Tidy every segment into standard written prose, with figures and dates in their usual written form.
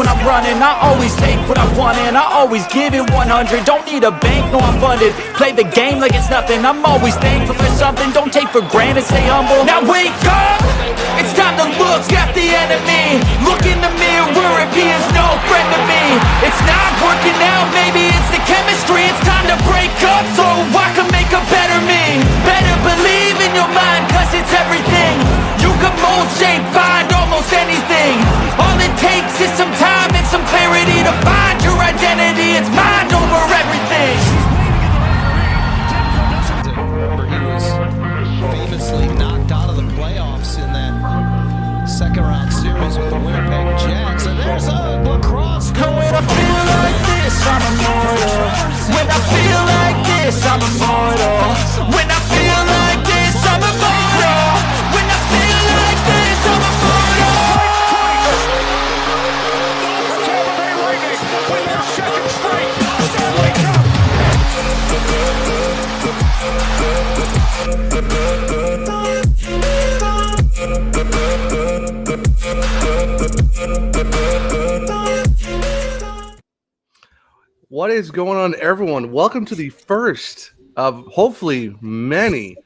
when I'm running. I always take what I want and I always give it 100. Don't need a bank, no I'm funded. Play the game like it's nothing. I'm always thankful for something. Don't take for granted, stay humble. Now wake up! It's time to look at the enemy. Look in the mirror if he is no friend to me. It's not working out, maybe it's the chemistry. It's time to break up so I can make a better me. Better believe in your mind, cause it's everything. You can mold, shape, find almost anything. All it takes is some time and some clarity to find your identity. It's mind over everything. Remember, he was famously knocked out of the playoffs in that second round series with the Winnipeg Jets. And there's a lacrosse. And when I feel like this, I'm immortal. When I feel like this, I'm immortal. When I feel like this, I'm immortal. When I feel like this, I'm immortal. What is going on, everyone? Welcome to the first of hopefully many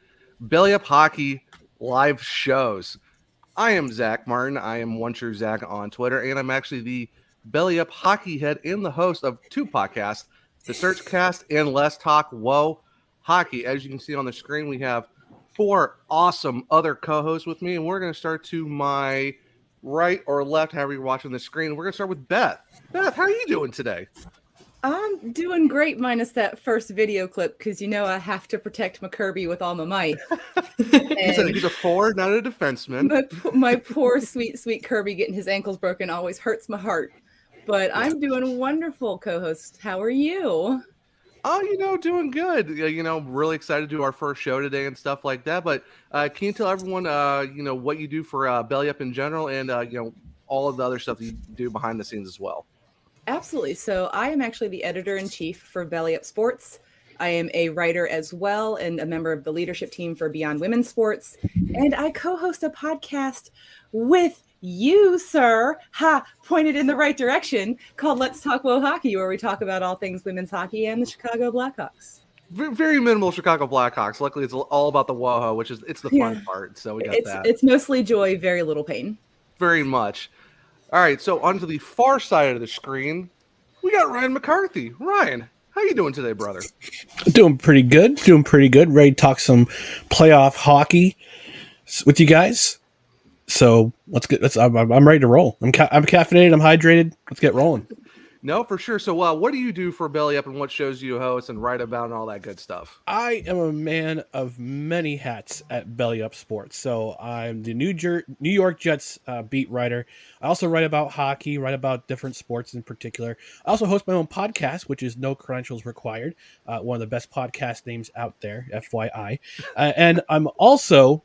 Belly Up Hockey live shows. I am Zach Martin. I am One True Zach on Twitter, and I'm actually the Belly Up Hockey head and the host of two podcasts, The Searchcast and Let's Talk Whoa Hockey. As you can see on the screen, we have four awesome other co-hosts with me, and we're going to start to my right or left, however you're watching the screen. We're going to start with Beth. Beth, how are you doing today? I'm doing great minus that first video clip because, you know, I have to protect McKirby with all my might. He's a forward, not a defenseman. My poor, sweet Kirby getting his ankles broken always hurts my heart. But I'm doing wonderful, co-host. How are you? Oh, doing good. Really excited to do our first show today and stuff like that. But can you tell everyone, what you do for Belly Up in general and, all of the other stuff that you do behind the scenes as well? Absolutely. So I am actually the editor-in-chief for Belly Up Sports. I am a writer as well and a member of the leadership team for Beyond Women's Sports. And I co-host a podcast with you, sir, pointed in the right direction, called Let's Talk Whoa Hockey, where we talk about all things women's hockey and the Chicago Blackhawks. Very minimal Chicago Blackhawks. Luckily, it's all about the WoHo, which is the fun part. So we got that. It's mostly joy, very little pain. Very much. All right, so onto the far side of the screen, we got Ryan McCarthy. Ryan, how you doing today, brother? Doing pretty good. Ready to talk some playoff hockey with you guys. So I'm ready to roll. I'm caffeinated. I'm hydrated. Let's get rolling. No, for sure. So what do you do for Belly Up and what shows you host and write about and all that good stuff? I am a man of many hats at Belly Up Sports. So I'm the New York Jets beat writer. I also write about hockey, write about different sports in particular. I also host my own podcast, which is No Credentials Required, one of the best podcast names out there, FYI. And I'm also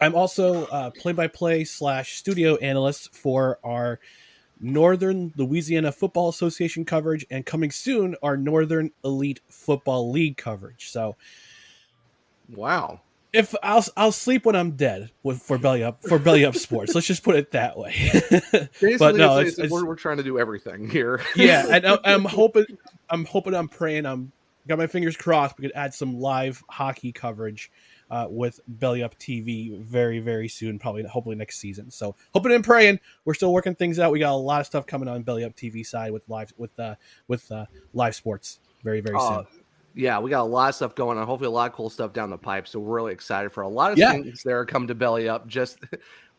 play-by-play / studio analyst for our Northern Louisiana Football Association coverage, and coming soon, our Northern Elite Football League coverage. So, wow! If I'll sleep when I'm dead for Belly Up Sports. Let's just put it that way. Basically, but no, we're trying to do everything here. Yeah, and I'm hoping, I'm praying, got my fingers crossed. We could add some live hockey coverage with Belly Up TV very, very soon, hopefully next season. So hoping and praying. We're still working things out. We got a lot of stuff coming on Belly Up TV side with live sports very, very soon. Yeah, we got a lot of stuff going on. Hopefully a lot of cool stuff down the pipe. So we're really excited for a lot of things that are coming to Belly Up just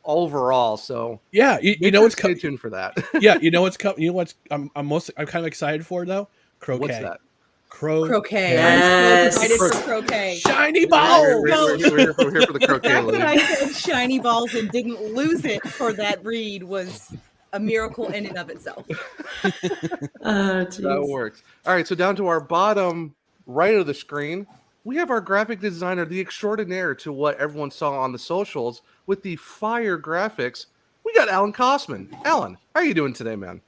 overall. So yeah, you know what's coming. Stay tuned for that. Yeah, you know what's coming. You know what's I'm kind of excited for though. Croquet. What's that? Croquet. Yes. I'm so excited for croquet. Shiny balls. We're here for the croquet. The fact that I said shiny balls and didn't lose it for that read was a miracle in and of itself. That works. All right, so down to our bottom right of the screen, we have our graphic designer, the extraordinaire to what everyone saw on the socials with the fire graphics. We got Alan Kosman. Alan, how are you doing today, man?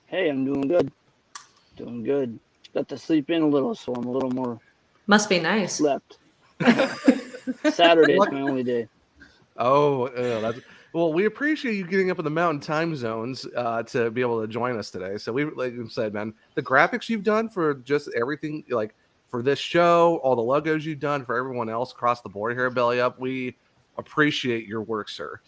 Hey, I'm doing good. Doing good. Got to sleep in a little, so I'm a little more Must be nice. slept. Saturday's my only day. Oh, Well, we appreciate you getting up in the mountain time zones to be able to join us today. So we, like you said, man, the graphics you've done for just everything, like for this show, all the logos you've done for everyone else across the board here at Belly Up, we appreciate your work, sir.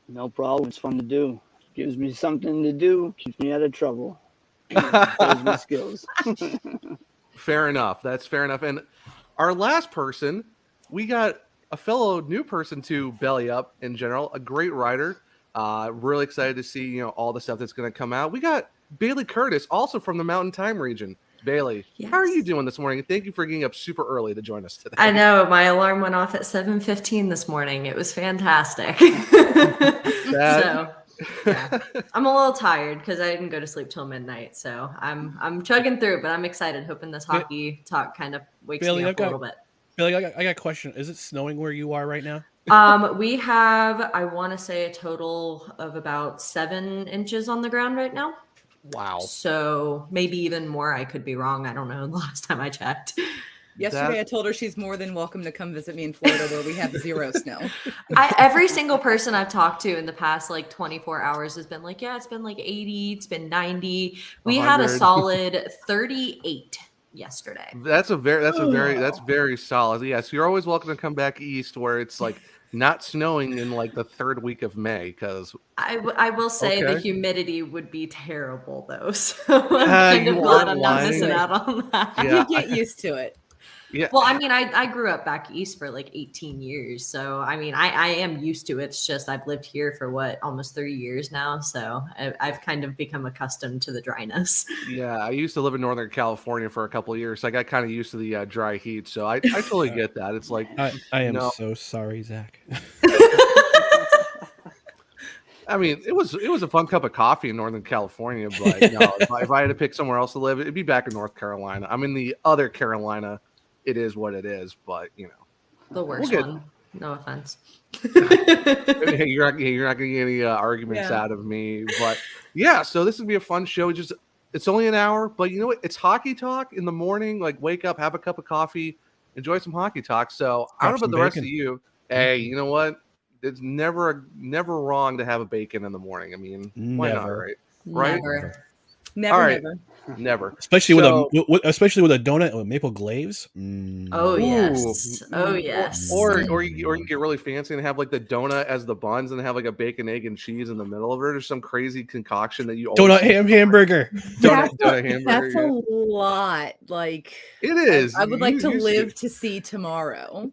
No problem. It's fun to do. Gives me something to do. Keeps me out of trouble. Builds my skills. Fair enough. That's fair enough. And our last person, we got a fellow new person to Belly Up in general, a great writer. Really excited to see, all the stuff that's going to come out. We got Bailey Curtis, also from the Mountain Time region. Bailey, Yes. How are you doing this morning? Thank you for getting up super early to join us today. I know my alarm went off at 7:15 this morning. It was fantastic. So yeah. I'm a little tired because I didn't go to sleep till midnight. So I'm chugging through, but I'm excited, hoping this hockey talk kind of wakes Bailey, me up a little bit. Billy, I got a question. Is it snowing where you are right now? We have, I want to say, a total of about 7 inches on the ground right now. Wow. So maybe even more. I could be wrong. I don't know. The last time I checked. Yesterday, I told her she's more than welcome to come visit me in Florida, where we have 0 snow. Every single person I've talked to in the past 24 hours has been like, yeah, it's been 80, it's been 90. We 100. had a solid 38 yesterday. That's very solid. Yeah, so you're always welcome to come back east where it's not snowing in the third week of May, because I will say the Okay. humidity would be terrible though. So I'm kind of glad I'm not missing out on that. Yeah, You get used to it. Yeah. Well, I mean, I grew up back east for 18 years. So, I mean, I am used to it. It's just I've lived here for almost 3 years now. So I've kind of become accustomed to the dryness. Yeah, I used to live in Northern California for a couple of years. So I got kind of used to the dry heat. So I totally get that. It's I am so sorry, Zach. I mean, it was a fun cup of coffee in Northern California, but no, if I had to pick somewhere else to live, it'd be back in North Carolina. I'm in the other Carolina. It is what it is, but The worst get- one. No offense. hey, you're not going to get any arguments out of me. But yeah, so this would be a fun show. It's only an hour, but you know what? It's hockey talk in the morning. Wake up, have a cup of coffee, enjoy some hockey talk. So I don't know about the rest of you. Hey, you know what? It's never wrong to have a bacon in the morning. I mean, why not, right? Right? Never, All right. never. Never. Especially with a donut with maple glaze. Oh Ooh. yes. Oh yes. Or you can get really fancy and have the donut as the buns and have a bacon, egg, and cheese in the middle of it, or some crazy concoction that you Donut hamburger. donut hamburger. That's a lot. It is. I would like to You live to see tomorrow.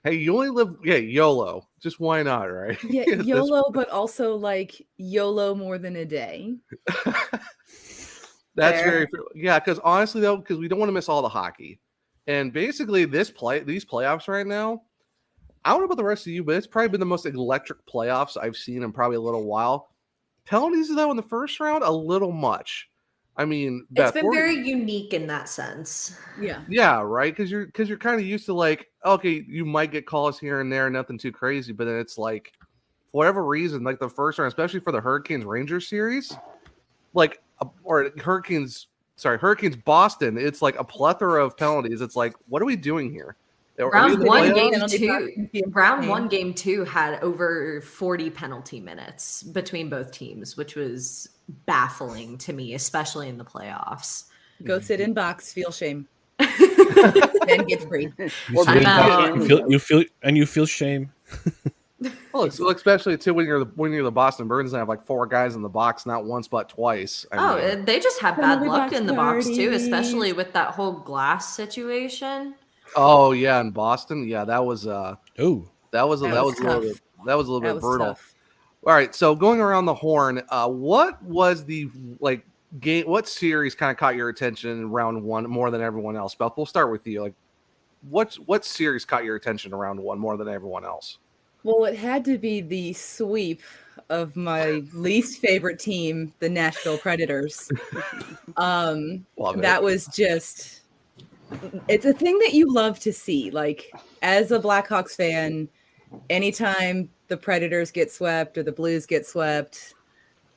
Hey, you only live. Yeah, YOLO. Just why not, right? Yeah, YOLO, but also YOLO more than a day. That's Fair. because honestly though, because we don't want to miss all the hockey, and basically these playoffs right now, I don't know about the rest of you, but it's probably been the most electric playoffs I've seen in probably a little while. Penalties though in the first round, a little much. I mean, Beth, It's been very unique in that sense. Yeah. right, because you're kind of used to okay, you might get calls here and there, nothing too crazy, but then it's for whatever reason, the first round, especially for the Hurricanes Rangers series, or Hurricanes Boston, it's a plethora of penalties. It's what are we doing here? Round one, playoffs? Round 1, game 2 had over 40 penalty minutes between both teams, which was baffling to me, especially in the playoffs. Go sit in box, feel shame. Then get free. You feel shame. Well, especially too when you're the Boston Bruins and have 4 guys in the box, not once but twice. I mean, They just have bad Penalty luck box in the box too, party. especially with that whole glass situation. oh yeah, in Boston, yeah, that was Oh, that was a was little tough. bit brutal. Tough. All right, so going around the horn, what was the game? What series kind of caught your attention in round 1 more than everyone else? Beth, we'll start with you. What series caught your attention in round 1 more than everyone else? Well, it had to be the sweep of my least favorite team, the Nashville Predators. Love it. That was just, it's a thing that you love to see. As a Blackhawks fan, anytime the Predators get swept or the Blues get swept,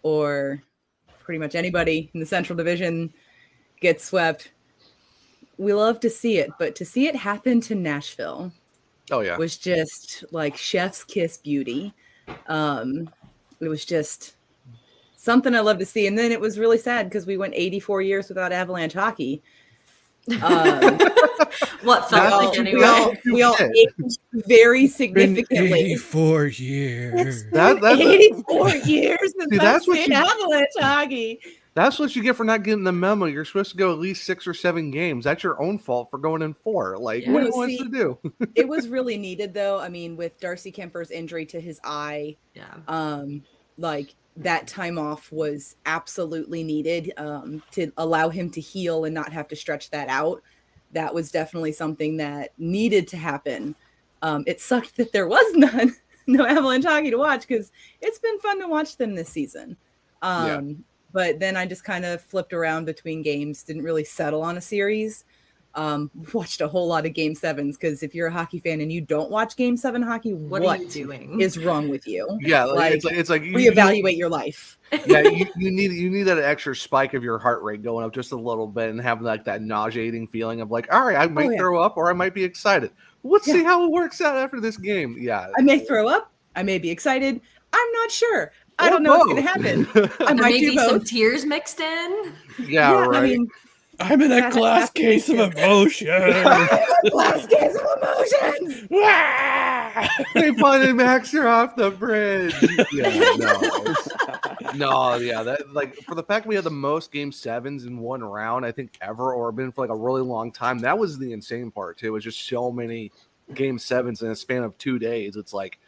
or pretty much anybody in the Central Division gets swept, we love to see it. But to see it happen to Nashville Oh yeah, was just chef's kiss beauty. It was just something I love to see. And then it was really sad because we went 84 years without Avalanche hockey. What felt like anyway? We all aged very significantly. 84 years. That's 84 years since See, that's what Avalanche hockey. That's what you get for not getting the memo. You're supposed to go at least 6 or 7 games. That's your own fault for going in 4. Like, what do you want us to do? It was really needed, though. I mean, with Darcy Kemper's injury to his eye, like that time off was absolutely needed to allow him to heal and not have to stretch that out. That was definitely something that needed to happen. It sucked that there was no Avalanche hockey to watch because it's been fun to watch them this season. But then I just kind of flipped around between games, didn't really settle on a series. Watched a whole lot of Game 7s because if you're a hockey fan and you don't watch Game 7 hockey, what are you doing? Is wrong with you? Yeah, like, it's like reevaluate your life. Yeah, you need that extra spike of your heart rate going up just a little bit and having like that nauseating feeling of like, all right, I might throw up or I might be excited. Let's see how it works out after this game. Yeah, I may throw up. I may be excited. I'm not sure. I don't know what's going to happen. I might do both. Some tears mixed in. Yeah, right. I mean, I'm in a glass case of emotion. Glass case of emotions. They finally maxed her off the bridge. That like for the fact we had the most Game 7s in one round, I think ever, or been for like a really long time. That was the insane part too. It was just so many Game 7s in a span of 2 days. It's like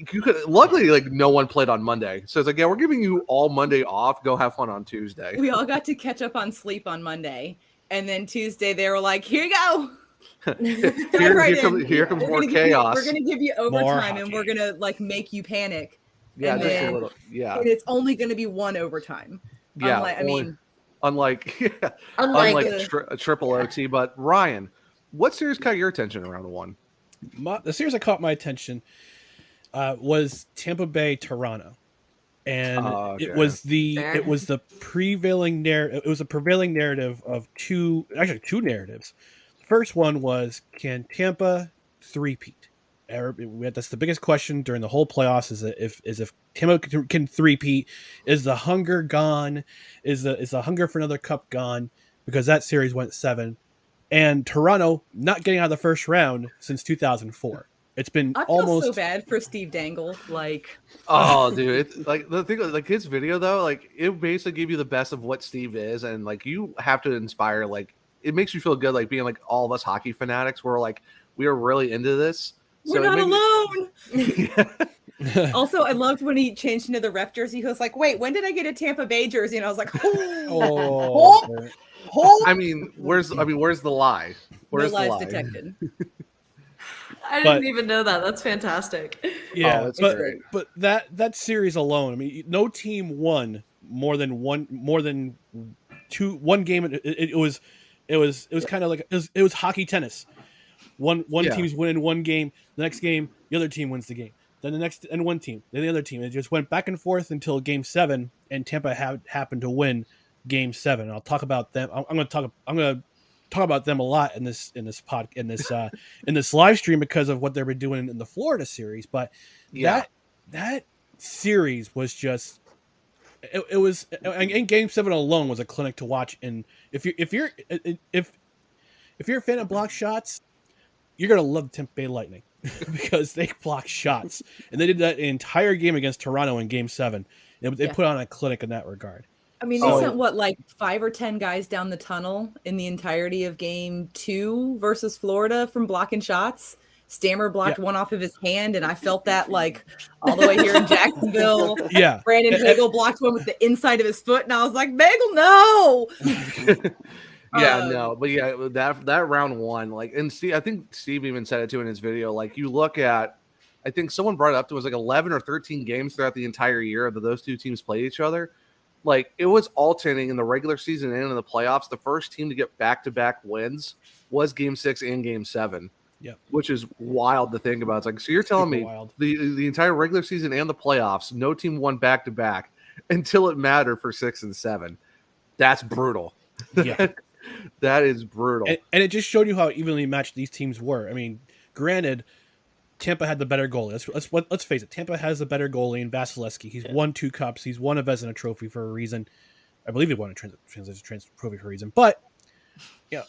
you could luckily like no one played on Monday, so it's like we're giving you all Monday off. Go have fun on Tuesday. We all got to catch up on sleep on Monday, and then Tuesday they were like, "Here you go." Here comes more chaos. We're gonna give you overtime, and we're gonna like make you panic. Yeah, and just then, a little. Yeah, and it's only gonna be one overtime. Yeah, unlike a triple OT. But Ryan, what series caught your attention around one? The series that caught my attention was Tampa Bay Toronto, and it was the prevailing narrative. It was a prevailing narrative of two narratives. The first one was, can Tampa three-peat? That's the biggest question during the whole playoffs. Is if Tampa can three-peat, is the hunger gone? Is the hunger for another cup gone? Because that series went 7, and Toronto not getting out of the first round since 2004. It's been almost so bad for Steve Dangle. Like, oh, dude, it's like the thing, like his video though, like it basically gave you the best of what Steve is, and like you have to inspire. Like it makes you feel good, like being like all of us hockey fanatics. We're like we are really into this. We're not alone. Also, I loved when he changed into the ref jersey. He was like, "Wait, when did I get a Tampa Bay jersey?" And I was like, I mean, where's the lie? Where's no lies the lie? detected. I didn't even know that. That's fantastic. Yeah, that's great. But that series alone, I mean, no team won more than one game. It was kind of like it was hockey tennis. One team's winning one game, the next game the other team wins the game. Then the next and one team, then the other team. It just went back and forth until Game 7, and Tampa happened to win Game 7. I'll talk about them. I'm going to talk about them a lot in this live stream because of what they've been doing in the Florida series. But that series was just it was in Game 7 alone was a clinic to watch. And if you're a fan of block shots, you're gonna love the Tampa Bay Lightning because they block shots, and they did that entire game against Toronto in Game 7. They put on a clinic in that regard. I mean, they sent like 5 or 10 guys down the tunnel in the entirety of Game 2 versus Florida from blocking shots. Stammer blocked one off of his hand, and I felt that like all the way here in Jacksonville. Yeah, Brandon Bagel blocked one with the inside of his foot, and I was like, Bagel, no. No, but that round one, like, and Steve, I think Steve even said it too in his video. Like, you look at, I think someone brought it up to was like 11 or 13 games throughout the entire year that those two teams played each other. Like, it was alternating in the regular season and in the playoffs. The first team to get back-to-back wins was Game 6 and Game 7. Yeah, which is wild to think about. It's like, so you're telling me the entire regular season and the playoffs, no team won back-to-back until it mattered for 6 and 7. That's brutal. Yeah. That is brutal. And it just showed you how evenly matched these teams were. I mean, granted, Tampa had the better goalie. Let's face it. Tampa has the better goalie in Vasilevsky. He's won 2 cups. He's won a Vezina trophy for a reason. I believe he won a translation trophy for a reason. But yeah,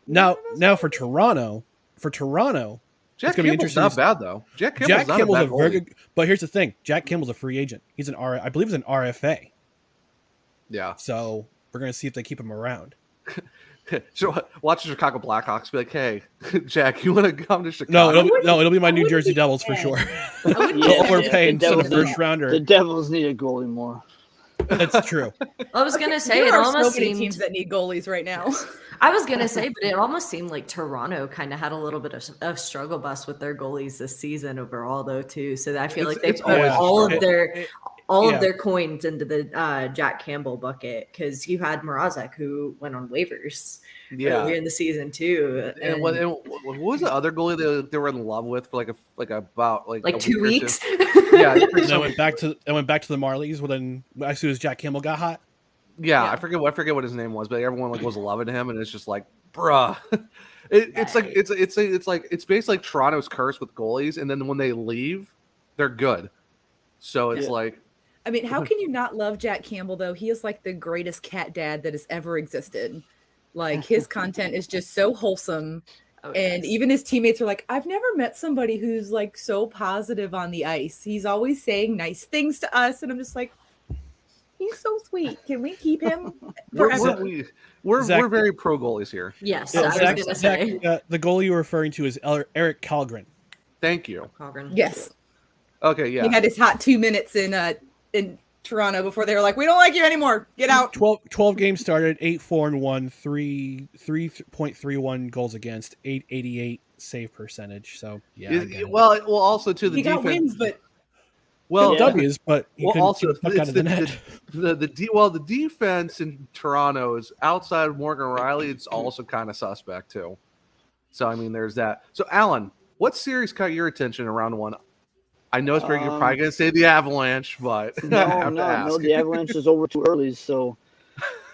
now for Toronto, Jack Campbell's not bad though. Jack Campbell's a very good. But here's the thing: Jack Campbell's a free agent. He's I believe he's an RFA. Yeah. So we're gonna see if they keep him around. So watch the Chicago Blackhawks be like, "Hey, Jack, you want to come to Chicago?" It'll be my New Jersey Devils for sure. We're paying for the first rounder. The Devils need a goalie more. That's true. I was gonna say there it are almost so many seemed teams that need goalies right now. I was gonna say, but it almost seemed like Toronto kind of had a little bit of struggle bus with their goalies this season overall, though, too. So I feel like they put all of their coins into the Jack Campbell bucket because you had Mrazek who went on waivers earlier in the season too. And what was the other goalie they were in love with for like 2 weeks? Yeah, and I went back to the Marlies when as soon as Jack Campbell got hot. Yeah, I forget what his name was, but everyone was loving him, and it's just like, bruh. It's basically like Toronto's curse with goalies, and then when they leave, they're good. So it's like, I mean, how can you not love Jack Campbell though? He is like the greatest cat dad that has ever existed. Like his content is just so wholesome. And even his teammates are like, I've never met somebody who's like so positive on the ice. He's always saying nice things to us. And I'm just like, he's so sweet. Can we keep him forever? We're very pro goalies here. Yes, Yeah, I was going to say. The goalie you're referring to is Eric Kallgren. Thank you. Yes. Okay, yeah. He had his hot 2 minutes in Toronto before they were like, we don't like you anymore. Get out. 12 games started, 8-4-1, 3.31 goals against, 888 save percentage. So yeah. Well, also too, the he defense. got wins, but W's, but he couldn't also keep the puck out of the net. The defense in Toronto is outside of Morgan Riley. It's also kind of suspect too. So I mean, there's that. So Alan, what series caught your attention in round 1? I know you're probably going to say the Avalanche, but no, the Avalanche is over too early. So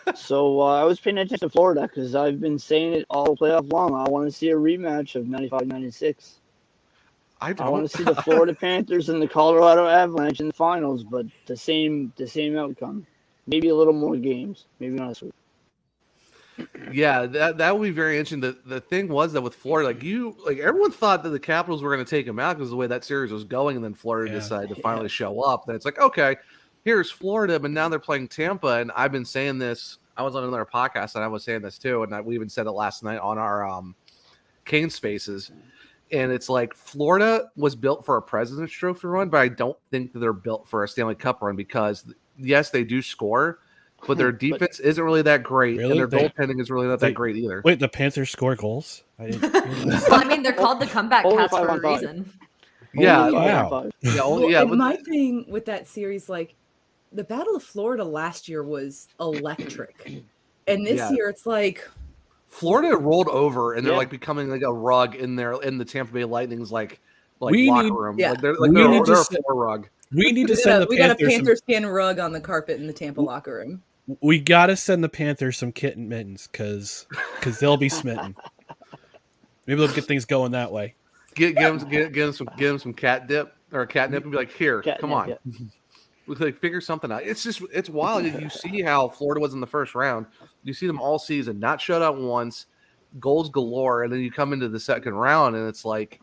I was paying attention to Florida because I've been saying it all playoff long. I want to see a rematch of 95-96. I want to see the Florida Panthers and the Colorado Avalanche in the finals, but the same outcome. Maybe a little more games. Maybe not as week. Yeah, that would be very interesting. The thing was that with Florida, everyone thought that the Capitals were going to take them out because of the way that series was going, and then Florida decided to finally show up. Then it's like, okay, here's Florida, but now they're playing Tampa, and I've been saying this. I was on another podcast, and I was saying this too, and we even said it last night on our Kane Spaces. And it's like Florida was built for a President's Trophy run, but I don't think that they're built for a Stanley Cup run because, yes, they do score, but their defense isn't really that great, and their goaltending is really not that great either. Wait, the Panthers score goals? I didn't. Well, I mean, they're called the comeback cats for a reason. Yeah, wow. My thing with that series, like the Battle of Florida last year was electric, and this year it's like Florida rolled over, and they're like becoming like a rug in the Tampa Bay Lightning's like locker room. Yeah. Like they're a floor rug. We need to send the Panthers. We got a Panther skin rug on the carpet in the Tampa locker room. We got to send the Panthers some kitten mittens because they'll be smitten. Maybe they'll get things going that way. Get them some cat dip or catnip and be like, here, come on. Yeah. Like figure something out. It's wild. You see how Florida was in the first round. You see them all season, not shut out once, goals galore, and then you come into the second round and it's like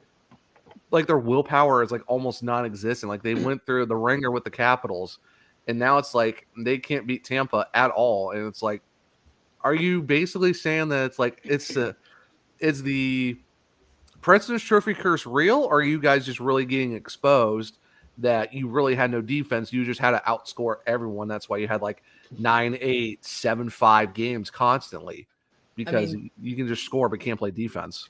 their willpower is like almost non-existent. Like they went through the ringer with the Capitals, and now it's like they can't beat Tampa at all. And it's like, are you basically saying that it's like is the President's Trophy curse real, or are you guys just really getting exposed that you really had no defense? You just had to outscore everyone. That's why you had like 9-8, 7-5 games constantly because you can just score but can't play defense.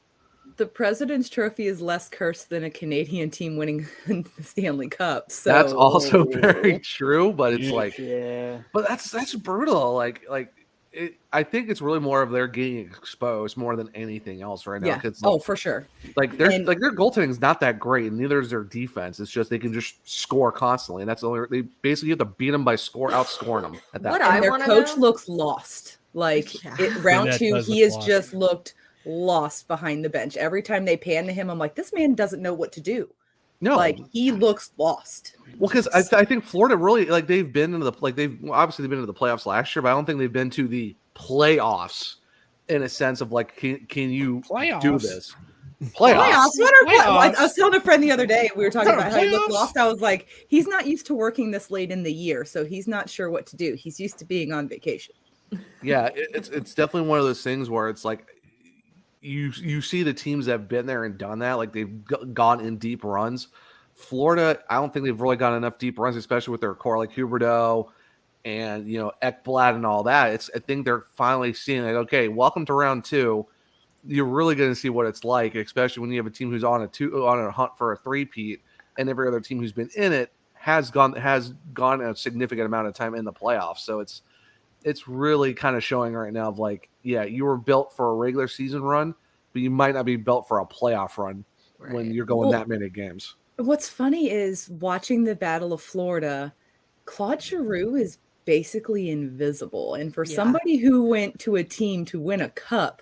The President's Trophy is less cursed than a Canadian team winning the Stanley Cup. So that's also very true, but it's like, yeah, but that's brutal. I think it's really more of they're getting exposed more than anything else right now. Yeah. For sure. Like their goaltending is not that great, and neither is their defense. It's just they can just score constantly, and that's the only. They basically have to beat them by outscoring them at that. And their coach looks lost. Like round 2, he has just looked lost behind the bench. Every time they pan to him, I'm like, this man doesn't know what to do. No, like he looks lost. well, because I think Florida really like they've been into the obviously they've been to the playoffs last year, but I don't think they've been to the playoffs in a sense of like can you do this? Playoffs. I was telling a friend the other day, we were talking about how he looked lost. I was like, he's not used to working this late in the year, so he's not sure what to do. He's used to being on vacation. Yeah, it's definitely one of those things where it's like you see the teams that have been there and done that, like they've gone in deep runs. Florida, I don't think they've really got enough deep runs, especially with their core like Huberdeau and Ekblad and all that. I think they're finally seeing like, okay, welcome to round 2. You're really going to see what it's like, especially when you have a team who's on a hunt for a three-peat, and every other team who's been in it has gone a significant amount of time in the playoffs. So it's really kind of showing right now of like, yeah, you were built for a regular season run, but you might not be built for a playoff run when you're going that many games. What's funny is watching the Battle of Florida, Claude Giroux is basically invisible. And for somebody who went to a team to win a cup,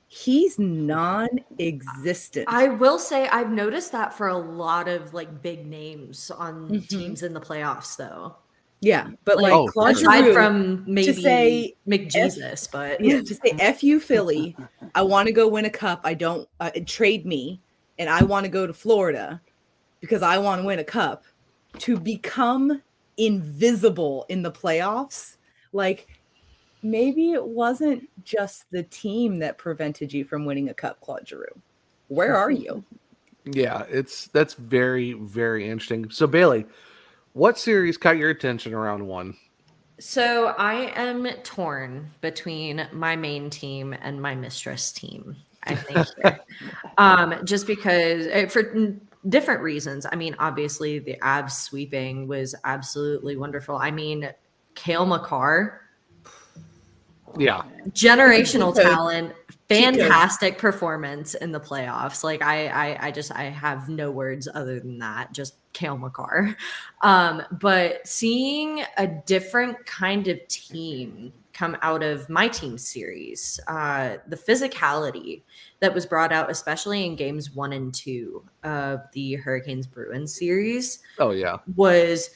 he's non-existent. I will say I've noticed that for a lot of like big names on teams in the playoffs, though. Yeah, but Claude aside Giroux, from maybe to say McJesus, but to say "F you Philly," I want to go win a cup. I don't trade me, and I want to go to Florida because I want to win a cup. To become invisible in the playoffs, like. Maybe it wasn't just the team that prevented you from winning a cup, Claude Giroux. Where are you? Yeah, that's very, very interesting. So Bailey, what series caught your attention around 1? So I am torn between my main team and my mistress team, I think here. Just because for different reasons. I mean, obviously the Avs sweeping was absolutely wonderful. I mean, Cale Makar, yeah, generational talent, fantastic performance in the playoffs. Like I have no words other than that. Just Cale Makar. But seeing a different kind of team come out of my team series, the physicality that was brought out, especially in games 1 and 2 of the Hurricanes Bruins series. Oh yeah, was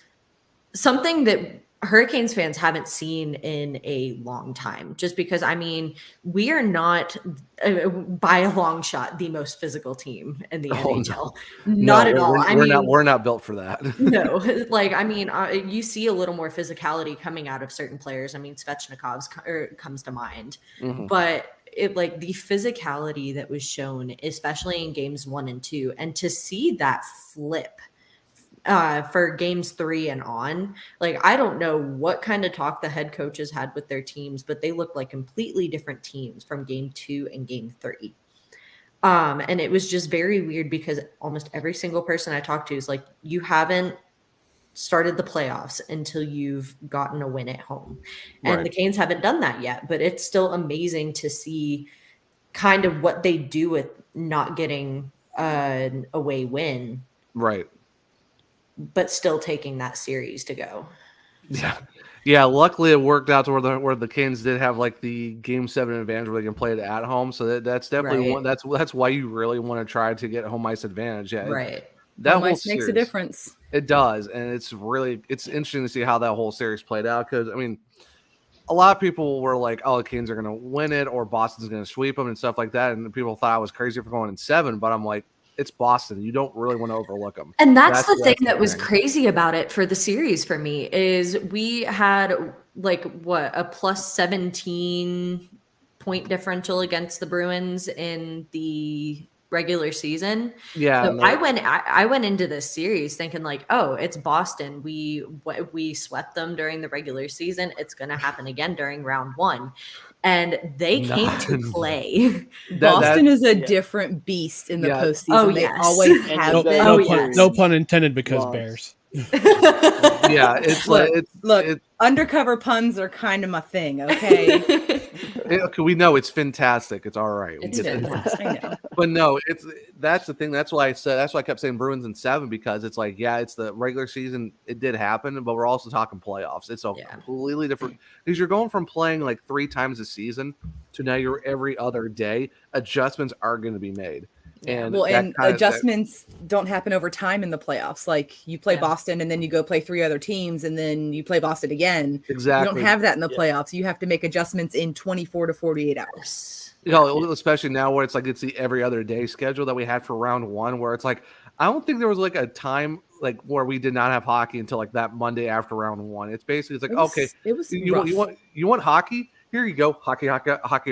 something that Hurricanes fans haven't seen in a long time, just because, I mean, we are not by a long shot the most physical team in the NHL. Not at all. We're not built for that. No, like, I mean, you see a little more physicality coming out of certain players. I mean, Svechnikov's comes to mind, but like the physicality that was shown, especially in games 1 and 2, and to see that flip for games 3 and on, like, I don't know what kind of talk the head coaches had with their teams, but they looked like completely different teams from game 2 and game 3. And it was just very weird because almost every single person I talked to is like, you haven't started the playoffs until you've gotten a win at home. And the Canes haven't done that yet, but it's still amazing to see kind of what they do with not getting an away win. Right. But still taking that series to go. Yeah. Luckily, it worked out to where the Canes did have like the Game 7 advantage where they can play it at home. So that's definitely one. That's why you really want to try to get home ice advantage. Yeah, right. That home ice makes a difference. It does, and it's interesting to see how that whole series played out. Because I mean, a lot of people were like, "Oh, the Canes are going to win it, or Boston's going to sweep them," and stuff like that. And people thought I was crazy for going in 7, but I'm like, it's Boston. You don't really want to overlook them. And that's the thing that was crazy about it for the series for me is we had like a plus 17 point differential against the Bruins in the regular season. Yeah. So I went into this series thinking like, oh, it's Boston. We swept them during the regular season. It's going to happen again during round 1. And they came to play. Boston is a different beast in the postseason. Oh, they yes. always have been. No pun intended because Bears. Yeah, it's undercover puns are kind of my thing. Okay. We know it's fantastic. It's all right. It's fantastic. I know. But no, that's the thing. That's why I kept saying Bruins in 7, because it's like, yeah, it's the regular season. It did happen, but we're also talking playoffs. It's a completely different, because you're going from playing like 3 times a season to now you're every other day. Adjustments are going to be made. And Well, that and kinda- adjustments don't happen over time in the playoffs. Like you play Yeah. Boston and then you go play 3 other teams and then you play Boston again. Exactly. You don't have that in the Yeah. playoffs. You have to make adjustments in 24 to 48 hours. You know, especially now where it's like it's the every other day schedule that we had for round one, where it's like I don't think there was like a time like where we did not have hockey until like that Monday after round one. It's basically it's like okay, It was you rough. want hockey? Here you go, hockey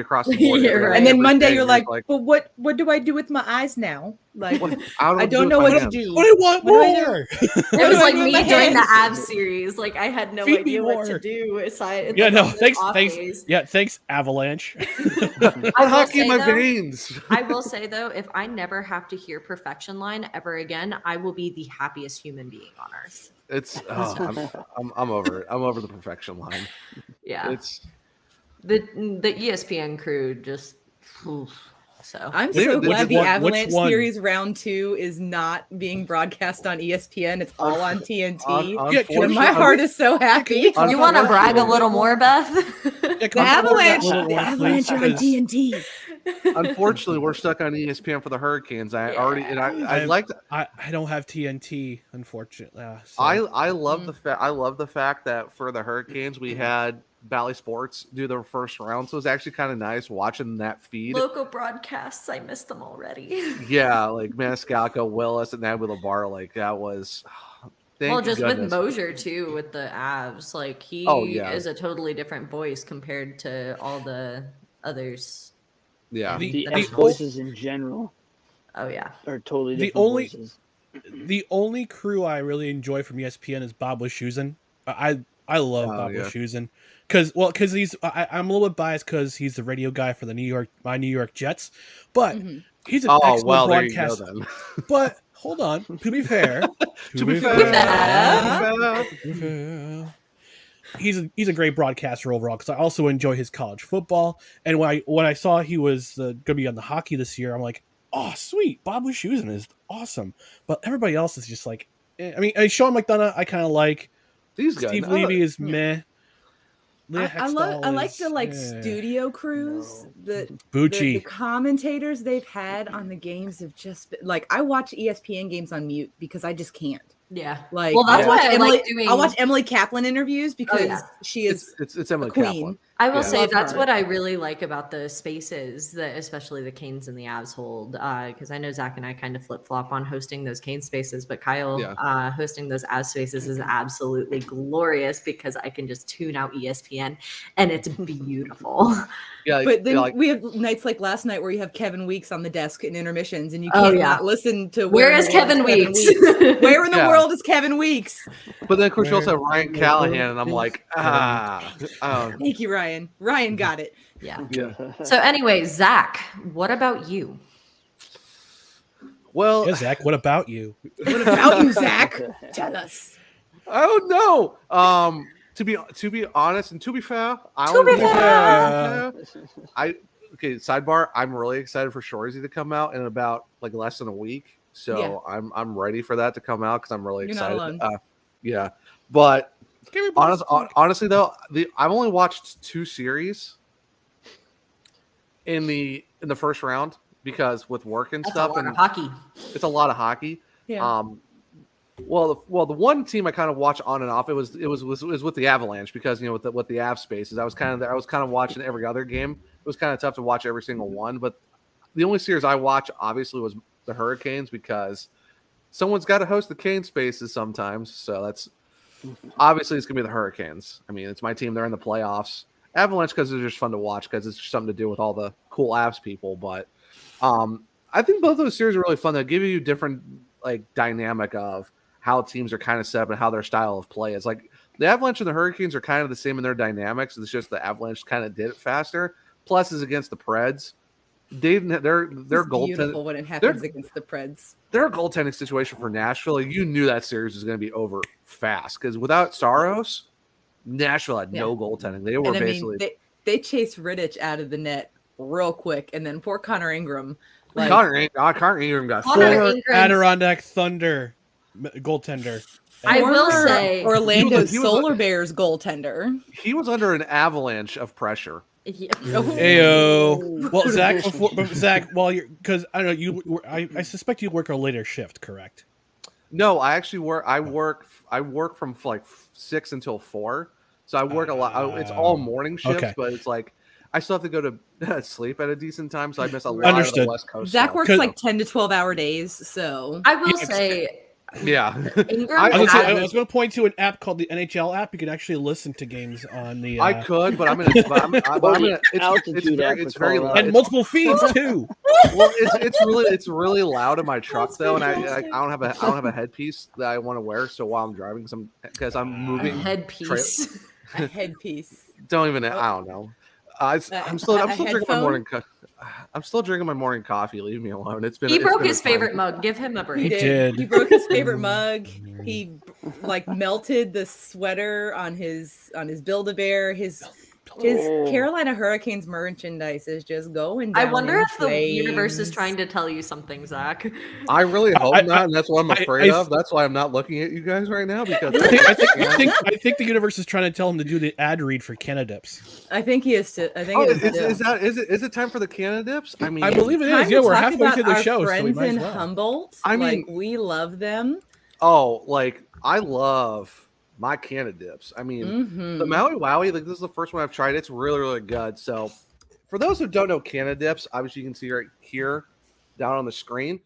across the board. Yeah, every- right. And then every Monday day. you're It's like, but what do I do with my eyes now? Like I don't know what to do. But I want What do I do? more. It do was I like do with me my during the hands? Avs series. Like I had no Feed me idea what to more. do aside. Yeah, like, no, on those thanks. off days. Yeah, thanks, Avalanche. I I will hockey in say, my though- veins. I will say though, if I never have to hear perfection line ever again, I will be the happiest human being on earth. It's I'm over it. I'm over the perfection line. Yeah, It's the ESPN crew just. So I'm Which so glad the one- Avalanche which one? series round 2 is not being broadcast on ESPN. It's all on TNT. Yeah, And my heart is so happy. you want to brag a little more, Beth? Yeah, The Avalanche, little the one, Avalanche are on please, TNT. Unfortunately, we're stuck on ESPN for the Hurricanes. I I- like to, I don't have TNT, unfortunately. So. I love the fact that for the Hurricanes we had Bally Sports do their first round, so it was actually kind of nice watching that feed. Local broadcasts, I missed them already. Yeah, like Maniscalco, Willis, and Nabula Bar, like that was. Thank Well, just goodness. with Mosier too, with the Avs, like he is a totally different voice compared to all the others. Yeah, The The- X voices in general Oh yeah, are totally The different only- voices. The only crew I really enjoy from ESPN is Bob Wischusen. I love Bob yeah. Wischusen because he's I'm a little bit biased because he's the radio guy for the New York Jets, but he's an excellent well, there you go broadcaster. then. But hold on, to be fair, To be fair, he's a great broadcaster overall because I also enjoy his college football. And when I saw he was going to be on the hockey this year, I'm like, oh sweet, Bob Wischusen is awesome. But everybody else is just like, I mean, Sean McDonough I kind of like. He's good. Steve No, Levy is meh. Leah I like Hextall the is, eh. studio crews. The Bucci. commentators they've had on the games have just been, like I watch ESPN games on mute because I just can't. yeah. Like, Well, that's I why watch I Emily. like doing. I watch Emily Kaplan interviews because she is it's Emily a queen. Kaplan. I will Yeah. say Love that's her. what I really like about the spaces that especially the Canes and the Avs hold. Because I know Zach and I kind of flip flop on hosting those Cane spaces, but Kyle hosting those Avs spaces is absolutely glorious because I can just tune out ESPN and it's beautiful. Yeah, But then like, we have nights like last night where you have Kevin Weeks on the desk in intermissions, and you Oh, can't yeah. not listen to Where in is the world Kevin Weeks? Where in the Yeah. world is Kevin Weeks? but then of course you also have Where Ryan in the Callahan, and world I'm like, is Thank you, Ryan. Ryan got it. Yeah. yeah. So anyway, Zach, what about you? Well, Yeah, Zach, what about you? What about you, Zach? Tell us. I don't know. To be honest and to be fair, okay. Sidebar: I'm really excited for Shorzy to come out in about like less than a week, so Yeah. I'm ready for that to come out because I'm really You're not excited. alone. Yeah, but Everybody's- honestly though, I've only watched 2 series in the first round because with work and That's stuff, a lot and of hockey. it's a lot of hockey. Yeah. Well, the one team I kind of watch on and off, it was with the Avalanche because with the Av spaces, I was kind of watching every other game. It was kind of tough to watch every single one, but the only series I watch obviously was the Hurricanes because someone's got to host the Cane spaces sometimes. So that's obviously it's gonna be the Hurricanes. I mean, it's my team; they're in the playoffs. Avalanche because it's just fun to watch because it's just something to do with all the cool Avs people. But I think both those series are really fun. They give you different like dynamic of how teams are kind of set up and how their style of play is. Like the Avalanche and the Hurricanes are kind of the same in their dynamics. It's just the Avalanche kind of did it faster. Plus is against the Preds. Their It's goaltending beautiful when it happens against the Preds. their goaltending situation for Nashville, like, you knew that series was going to be over fast because without Saros, Nashville had no goaltending. They were And I basically mean, they chased Rittich out of the net real quick, and then poor Connor Ingram. Like, Connor Ingram got Connor four. Ingram- Adirondack Thunder goaltender. I will former say Orlando he was Solar Bears goaltender. He was under an avalanche of pressure Yeah. Ayo. Well, Zach, while you're, because I don't know, I suspect you work a later shift, correct? No, I actually work. I work from like 6 until 4. So I work a lot. It's all morning shifts, okay. but it's like I still have to go to sleep at a decent time, so I miss a lot Understood. of the West Coast. Zach stuff. works like 10 to 12 hour days, so I will say, yeah. Ingram I was has- going to point to an app called the NHL app. You can actually listen to games on the. I could, but I'm gonna. It's very loud. And multiple feeds too. Well, it's really loud in my truck though, and I don't have a headpiece that I want to wear. So while I'm driving, because I'm moving headpiece. a headpiece. Don't even. I don't know. I'm still drinking my morning. I'm still drinking my morning coffee. Leave me alone. He broke his favorite mug. Give him a break. He did. He broke his favorite mug. He like melted the sweater on his Build-A-Bear. His Carolina Hurricanes merchandise is just going down. I wonder if the flames. universe is trying to tell you something, Zach. I really hope not, and that's what I'm afraid of. That's why I'm not looking at you guys right now, because I think the universe is trying to tell him to do the ad read for Canadips. I think he is too. I think is it time for the Canadips? I mean, I believe it is. Yeah, we're halfway through the show, so we might as well. Humboldt. I mean, we love them. Oh, like I love my Canadips. I mean, the Maui Wowie, like this is the first one I've tried. It's really, really good. So for those who don't know Canadips, obviously you can see right here down on the screen.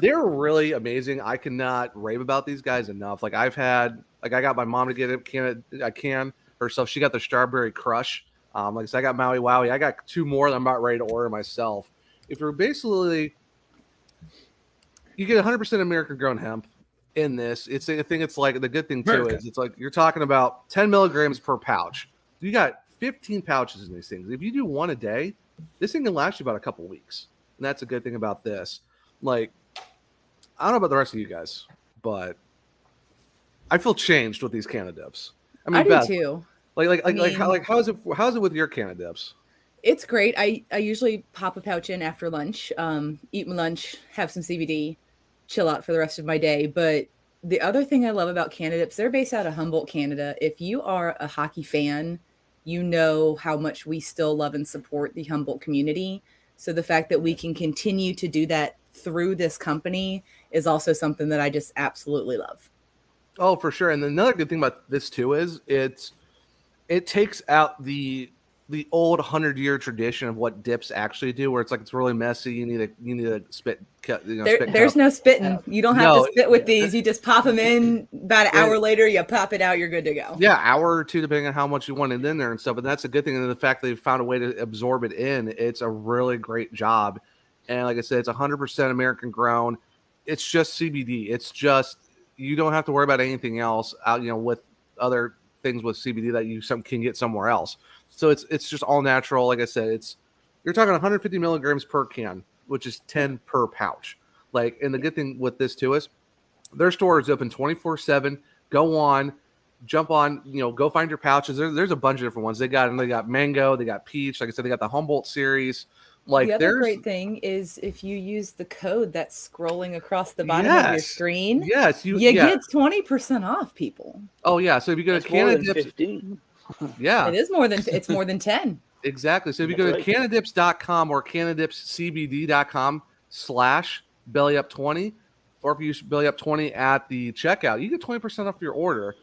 They're really amazing. I cannot rave about these guys enough. Like I got my mom to get a can herself. She got the Strawberry Crush. Like I said, I got Maui Wowie. I got 2 more that I'm about ready to order myself. If you're basically, you get 100% American grown hemp in this. I think it's like the good thing too is it's like you're talking about 10 milligrams per pouch. You got 15 pouches in these things. If you do one a day, this thing can last you about a couple weeks. And that's a good thing about this. Like, I don't know about the rest of you guys, but I feel changed with these Canadips. I mean, I do Beth, too. How is it with your Canadips? It's great. I usually pop a pouch in after lunch, eat my lunch, have some CBD, chill out for the rest of my day. But the other thing I love about Canadips, they're based out of Humboldt, Canada. If you are a hockey fan, you know how much we still love and support the Humboldt community. So the fact that we can continue to do that through this company is also something that I just absolutely love. Oh, for sure. And another good thing about this too is it takes out the old 100-year tradition of what dips actually do, where it's like it's really messy. You need a spit cut. There's no spitting. You don't have to spit with these. You just pop them in. About an hour later, you pop it out. You're good to go. Yeah, hour or 2, depending on how much you want it in there and stuff. But that's a good thing. And the fact they've found a way to absorb it in, it's a really great job. And like I said, it's 100% American grown. It's just CBD. It's just you don't have to worry about anything else out. With other things with CBD that you can get somewhere else. So it's just all natural. Like I said, you're talking 150 milligrams per can, which is 10 per pouch. Like, and the good thing with this too is their store is open 24/7. Go on, jump on, go find your pouches. There's a bunch of different ones. They got mango, they got peach. Like I said, they got the Humboldt series. Like the other great thing is if you use the code that's scrolling across the bottom of your screen, you get 20% off, people. Oh yeah, so if you go to Canadips, 15. Yeah, it's more than 10. Exactly. So if you go to Canadips.com or CanadipsCBD.com/BellyUp20, or if you use BellyUp20 at the checkout, you get 20% off your order.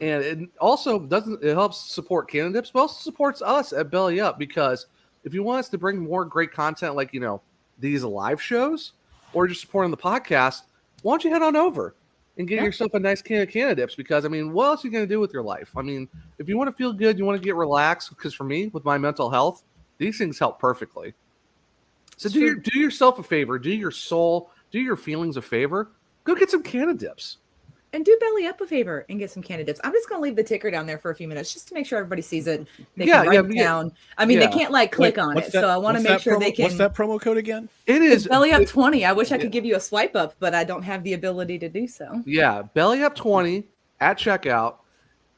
And it also helps support Canadips, but also supports us at Belly Up, because if you want us to bring more great content like, these live shows or just supporting the podcast, why don't you head on over and get yourself a nice can of Canadips? Because, what else are you going to do with your life? If you want to feel good, you want to get relaxed, because for me, with my mental health, these things help perfectly. So do yourself a favor, do your soul, do your feelings a favor, go get some Canadips. And do Belly Up a favor and get some Canadips. I'm just going to leave the ticker down there for a few minutes just to make sure everybody sees it. They can write it down. They can't click on it. So I want to make sure they can. What's that promo code again? It is Belly Up 20. I wish I could give you a swipe up, but I don't have the ability to do so. Yeah, Belly Up 20 at checkout.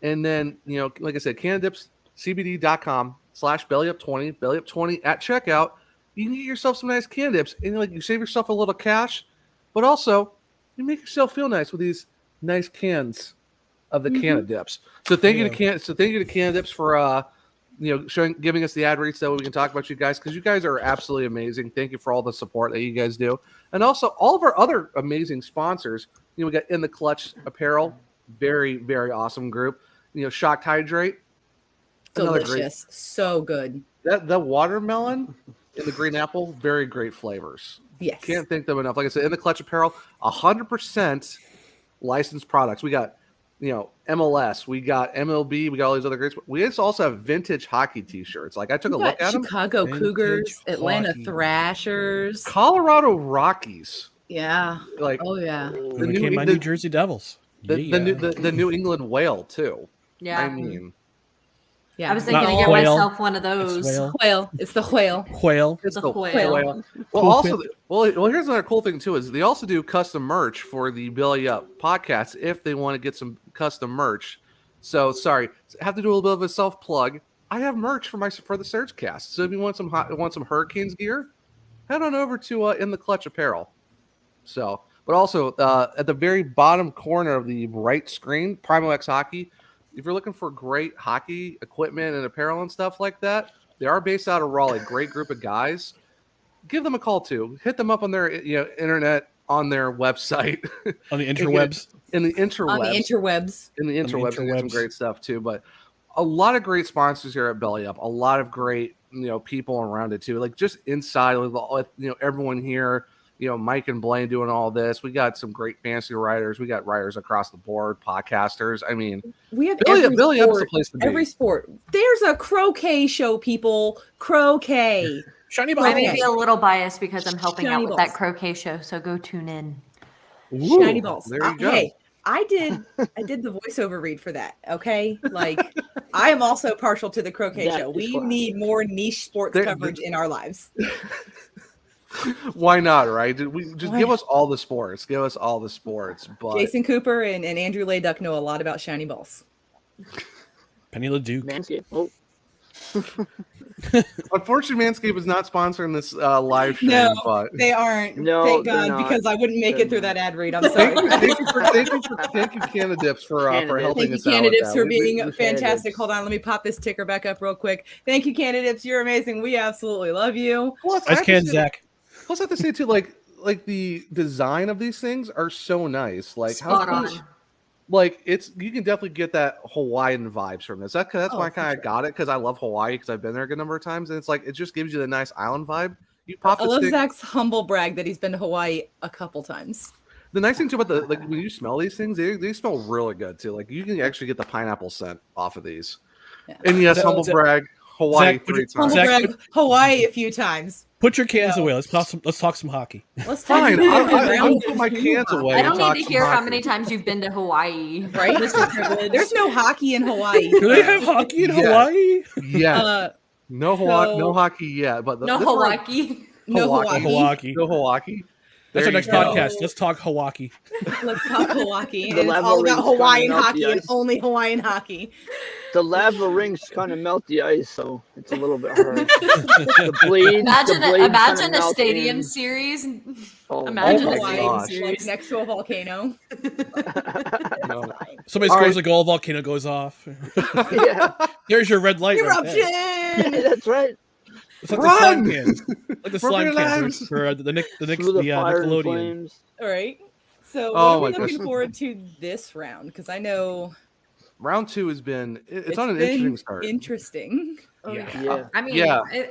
And then, like I said, CanadipsCBD.com/BellyUp20, Belly Up 20 at checkout. You can get yourself some nice Canadips, and you save yourself a little cash, but also you make yourself feel nice with these nice cans of the Canadips. So thank you to Canadips for giving us the ad reads so we can talk about you guys, because you guys are absolutely amazing. Thank you for all the support that you guys do, and also all of our other amazing sponsors. We got In the Clutch Apparel, very, very awesome group. Shocked Hydrate, delicious, so good. The watermelon and the green apple, very great flavors. Yes, can't thank them enough. Like I said, In the Clutch Apparel, 100% licensed products. We got MLS, we got MLB, we got all these other greats. We also have vintage hockey T-shirts. Like I took a look at them. Chicago Cougars, Atlanta Thrashers, Colorado Rockies. Yeah. Oh yeah. The New Jersey Devils. The New England Whale too. Yeah. I mean. Yeah. I was thinking to get myself one of those. Whale. It's the whale. It's the whale. Well, here's another cool thing too is they also do custom merch for the Belly Up podcast if they want to get some custom merch. So sorry, I have to do a little bit of a self plug. I have merch for the Surgecast. So if you want some Hurricanes gear, head on over to In the Clutch Apparel. So, but also at the very bottom corner of the right screen, Primo X Hockey. If you're looking for great hockey equipment and apparel and stuff like that, they are based out of Raleigh. Great group of guys. Give them a call too. Hit them up on their internet, on their website, on the interwebs. On the interwebs. Some great stuff too. But a lot of great sponsors here at Belly Up. A lot of great people around it too. Like just inside with everyone here. Mike and Blaine doing all this. We got some great fantasy writers. We got writers across the board, podcasters. I mean, we have Belly Up's the place to be. Every sport. There's a croquet show, people. Croquet. Shiny balls. I may be a little biased because I'm helping out with that croquet show, so go tune in. Ooh, Shiny balls. There you go. Hey, I did the voiceover read for that. Okay, like I am also partial to the croquet show. We need more niche sports coverage in our lives. Why not, right? Give us all the sports. Give us all the sports. But Jason Cooper and Andrew Layduck know a lot about shiny balls. Penny LeDuc. Manscaped. Oh. Unfortunately, Manscaped is not sponsoring this live stream. No, but they aren't. No, thank God, because I wouldn't make it through that ad read. I'm sorry. thank you, Canadips, for helping us out. Thank you, Canadips, for being fantastic. Hold on, let me pop this ticker back up real quick. Thank you, Canadips. You're amazing. We absolutely love you. Nice can, Zach. Plus, I have to say too, like the design of these things are so nice. Like spot on. Like you can definitely get that Hawaiian vibes from this. That's why I kind of got it, because I love Hawaii, because I've been there a good number of times, and it's like it just gives you the nice island vibe. You pop. I love Zach's humble brag that he's been to Hawaii a couple times. The nice thing too about when you smell these things, they smell really good too. Like you can actually get the pineapple scent off of these. Yeah. And yes, humble brag, Hawaii Zach, 3 times. Humble brag, Hawaii a few times. Put your cans away. Let's talk some hockey. Fine. I'll put my cans away. I don't need to hear how many times you've been to Hawaii. Right, Mr. Privilege. There's no hockey in Hawaii. Do they have hockey in Hawaii? Yeah. No hockey yet. But no Hawaii. No Hawaii. That's our next podcast. Let's talk Hawaii. Let's talk Hawaii. It's all about Hawaiian hockey and only Hawaiian hockey. The lava rings kind of melt the ice, so it's a little bit hard. the blade. Imagine a stadium series. Imagine a stadium series next to a volcano. Somebody scores a goal, volcano goes off. Yeah. There's your red light. Eruption. That's right. It's like the slime cans. Like the slime cans for the Nickelodeon. All right. So what are we looking forward to this round? Because I know round 2 has been it's on an interesting start. Interesting. Yeah. I mean,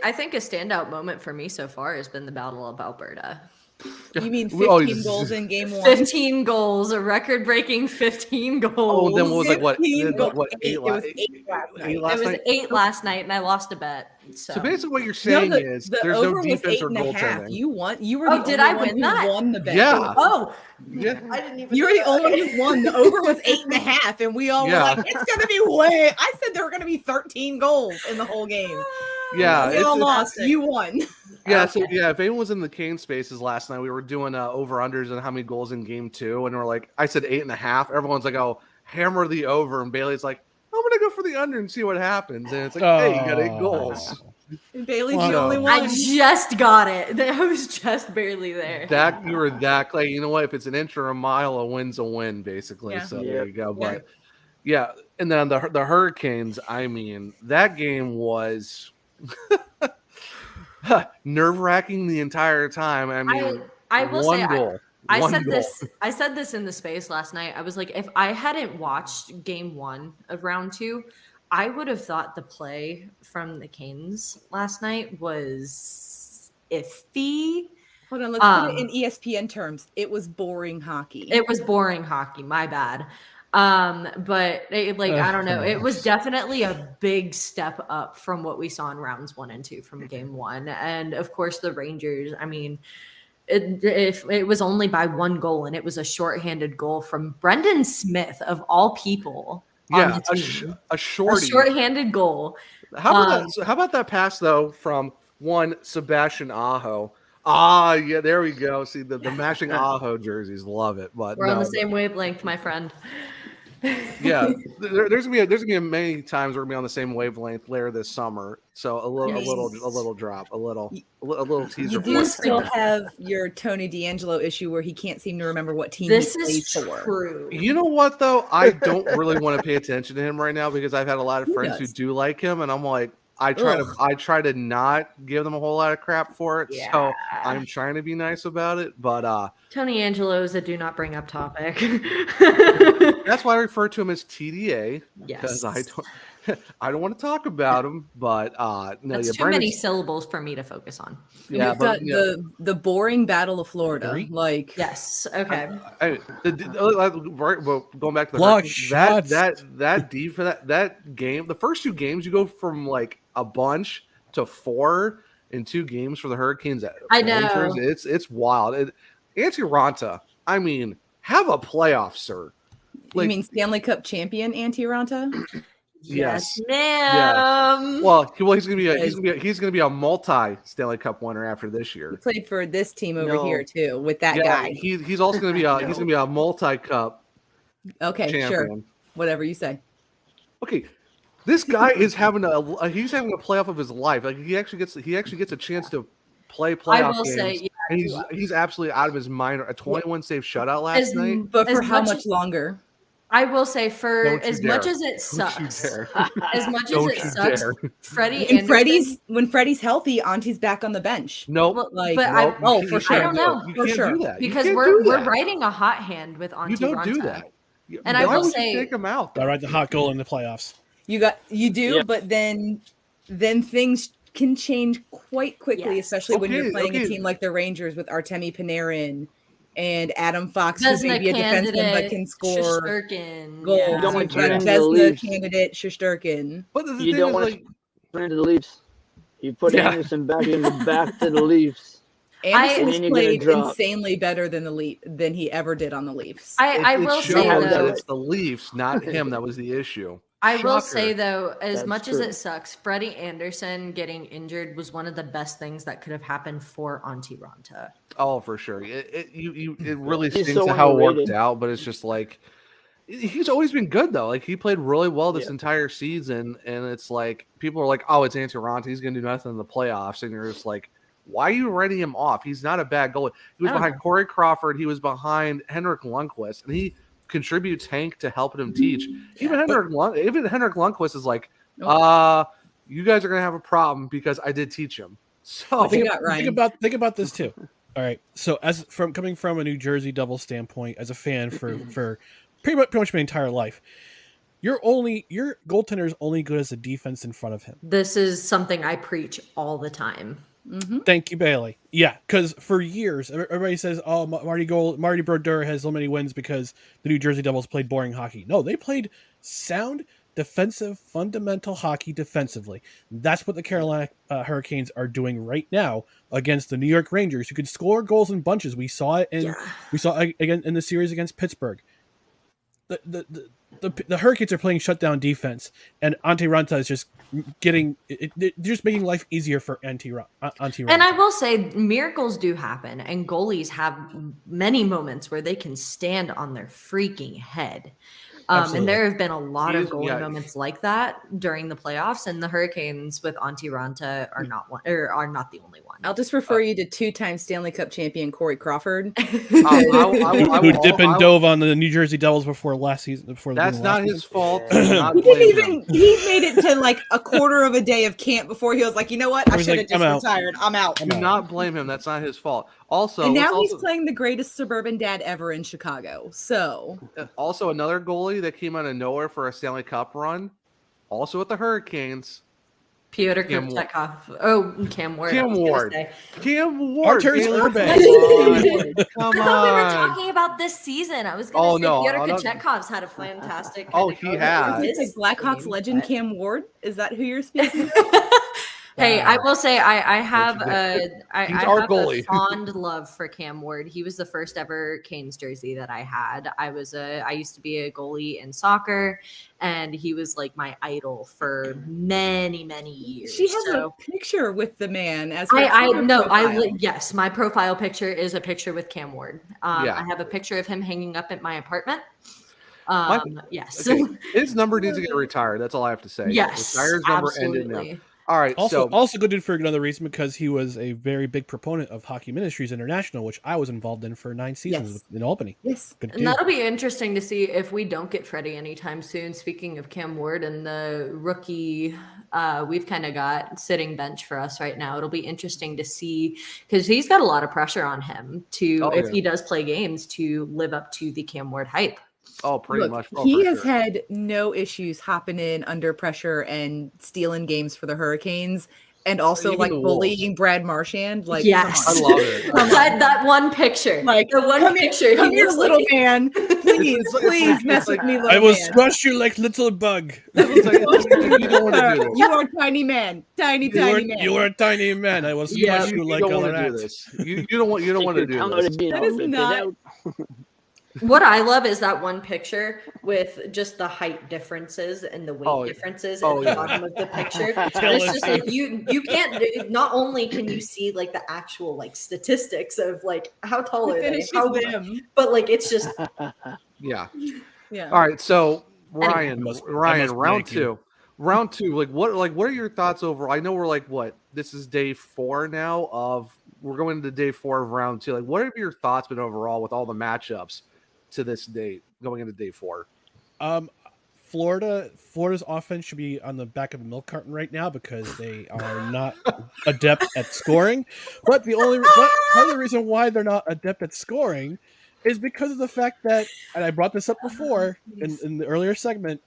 I think a standout moment for me so far has been the Battle of Alberta. You mean 15 goals in game 1? 15 goals, a record-breaking 15 goals. Oh, then what was It was 8 last night. It was 8 last night, and I lost a bet. So basically, what you're saying is there's no defense or goaltending. You won. You were. Did I win that? Won the bet. Yeah. Oh, yeah. I didn't even. You were the only one who won. The over was 8.5, and we all were like, "It's gonna be way." I said there were gonna be 13 goals in the whole game. Yeah, we all lost. You won. Yeah, so if anyone was in the Kane spaces last night, we were doing over-unders and how many goals in game 2, and we're like, I said 8.5. Everyone's like, oh, hammer the over, and Bailey's like, I'm gonna go for the under and see what happens. And it's like, hey, you got 8 goals. And Bailey's the only one. I just got it. I was just barely there. You were that like, you know what? If it's an inch or a mile, a win's a win, basically. Yeah. So there you go. But yeah, And then the Hurricanes, I mean, that game was nerve-wracking the entire time. I mean, I will say goal. I said this in the space last night. I was like, if I hadn't watched game 1 of round 2, I would have thought the play from the Canes last night was iffy. Hold on, let's put it in ESPN terms. It was boring hockey. It was boring hockey. My bad. But I don't know. It was definitely a big step up from what we saw in rounds 1 and 2 from game 1. And of course, the Rangers, I mean, it was only by 1 goal, and it was a shorthanded goal from Brendan Smith of all people. Yeah, a shorthanded goal. How about that pass though from one Sebastian Aho? Ah, yeah, there we go. See the matching Aho jerseys, love it. But we're on the same wavelength, my friend. Yeah, there's gonna be many times we're gonna be on the same wavelength later this summer. So a little drop, a little teaser. You do still have your Tony D'Angelo issue where he can't seem to remember what team this he plays is for. True. You know what though? I don't really want to pay attention to him right now because I've had a lot of friends who do like him, and I'm like, I try to not give them a whole lot of crap for it. Yeah. So I'm trying to be nice about it. But Tony Angelo is a do not bring up topic. That's why I refer to him as TDA. Yes. Because I don't want to talk about him, but no, that's too many syllables for me to focus on. Yeah, but the boring Battle of Florida, like yes, okay. Going back to the that deep for that game, the first 2 games you go from like a bunch to 4 in 2 games for the Hurricanes. I know it's wild. Antti Raanta, I mean, have a playoff, sir. Like, you mean Stanley Cup champion Antti Raanta? Yes, ma'am. Yeah. Well, he's gonna be a multi Stanley Cup winner after this year. He played for this team over here too with that guy. He's also gonna be a multi Cup. Okay, champion. Sure, whatever you say. Okay, this guy is having a playoff of his life. Like he actually gets a chance to play playoff games. And he's absolutely out of his mind. A 21 save shutout last night, but for how much longer? I will say, for as much as it sucks, Freddie. When Freddie's healthy, Auntie's back on the bench. Nope. For sure. I don't know. You can't do that because we're riding a hot hand with Auntie. You don't Ronta. do that. And I will say, take him out. I ride the hot goal in the playoffs. You do, but then things can change quite quickly, especially when you're playing a team like the Rangers with Artemi Panarin and Adam Fox, who's maybe a defenseman but can score goals. You don't want to turn into the Leafs. Candidate Shesterkin. But the you don't want to turn into the Leafs. You put Anderson back to the Leafs. Anderson's played insanely better than he ever did on the Leafs. I will say though, it's the Leafs, not him, that was the issue. I will say though, as much as it sucks, Freddie Anderson getting injured was one of the best things that could have happened for Antti Raanta. Oh, for sure. It really stinks how it worked out, but it's just like he's always been good though. Like he played really well this entire season, and it's like people are like, "Oh, it's Antti Raanta. He's gonna do nothing in the playoffs," and you're just like, "Why are you writing him off? He's not a bad goalie. He was behind Corey Crawford. He was behind Henrik Lundqvist, and he contributes Hank to helping him teach. Even Henrik Lundqvist is like, you guys are gonna have a problem because I did teach him." So think about this too. All right, so coming from a New Jersey Devils standpoint, as a fan for pretty much my entire life, your goaltender is only good as the defense in front of him. This is something I preach all the time. Mm-hmm. Thank you, Bailey. Yeah, because for years, everybody says, "Oh, Marty Brodeur has so many wins because the New Jersey Devils played boring hockey." No, they played sound, defensive, fundamental hockey defensively. That's what the Carolina Hurricanes are doing right now against the New York Rangers, who could score goals in bunches. We saw it, we saw it again in the series against Pittsburgh. The Hurricanes are playing shutdown defense, and Antti Raanta is just just making life easier for Antti Raanta. And I will say, miracles do happen, and goalies have many moments where they can stand on their freaking head. Absolutely. And there have been a lot of goalie moments like that during the playoffs, and the Hurricanes with Antti Ranta are not the only one. I'll just refer you to 2-time Stanley Cup champion Corey Crawford, who dipped and dove on the New Jersey Devils before last season. That's not his fault. He made it to like a quarter of a day of camp before he was like, you know what, I should have just retired. I'm out. Do not blame him. That's not his fault. Also, and now he's playing the greatest suburban dad ever in Chicago. So also another goalie that came out of nowhere for a Stanley Cup run, also with the Hurricanes. Pyotr Kochetkov. Oh, Cam Ward. Cam Ward. Arturs Urban. Come on. I thought we were talking about this season. I was going to say Pyotr Kochetkov's had a fantastic. He has. It's like Blackhawks legend Cam Ward. Is that who you're speaking of? Hey, I will say I have a fond love for Cam Ward. He was the first ever Canes jersey that I had. I used to be a goalie in soccer, and he was like my idol for many, many years. She has a picture with the man as yes, my profile picture is a picture with Cam Ward. I have a picture of him hanging up at my apartment. Yes. Okay. His number needs to get retired. That's all I have to say. Yes, Retire's number ended now. All right. Also good dude for another reason, because he was a very big proponent of Hockey Ministries International, which I was involved in for 9 seasons in Albany. Yes. Good and that'll be interesting to see if we don't get Freddie anytime soon. Speaking of Cam Ward and the rookie, we've kind of got sitting bench for us right now. It'll be interesting to see, because he's got a lot of pressure on him if he does play games, to live up to the Cam Ward hype. Pretty much. He has had no issues hopping in under pressure and stealing games for the Hurricanes, and also like bullying Brad Marchand. Like, yes, I love it. that one picture, like the one picture. Come here, little man. Please mess with me, little man. I will squash you like little bug. You don't want to do this. You are a tiny man, tiny man. You are a tiny man. I will squash you like a rat. You don't want to do this. That is not. What I love is that one picture with just the height differences and the weight differences at the bottom of the picture. It's just like you can't. Not only can you see like the actual like statistics of like how tall are they, but like it's just yeah. All right, so Ryan, round two. Like what are your thoughts overall? I know we're like this is day 4 now we're going into day 4 of round 2. Like, what have your thoughts been overall with all the matchups to this date going into day 4? Florida's offense should be on the back of a milk carton right now because they are not adept at scoring. But part of the reason why they're not adept at scoring is because of the fact that, and I brought this up before in the earlier segment,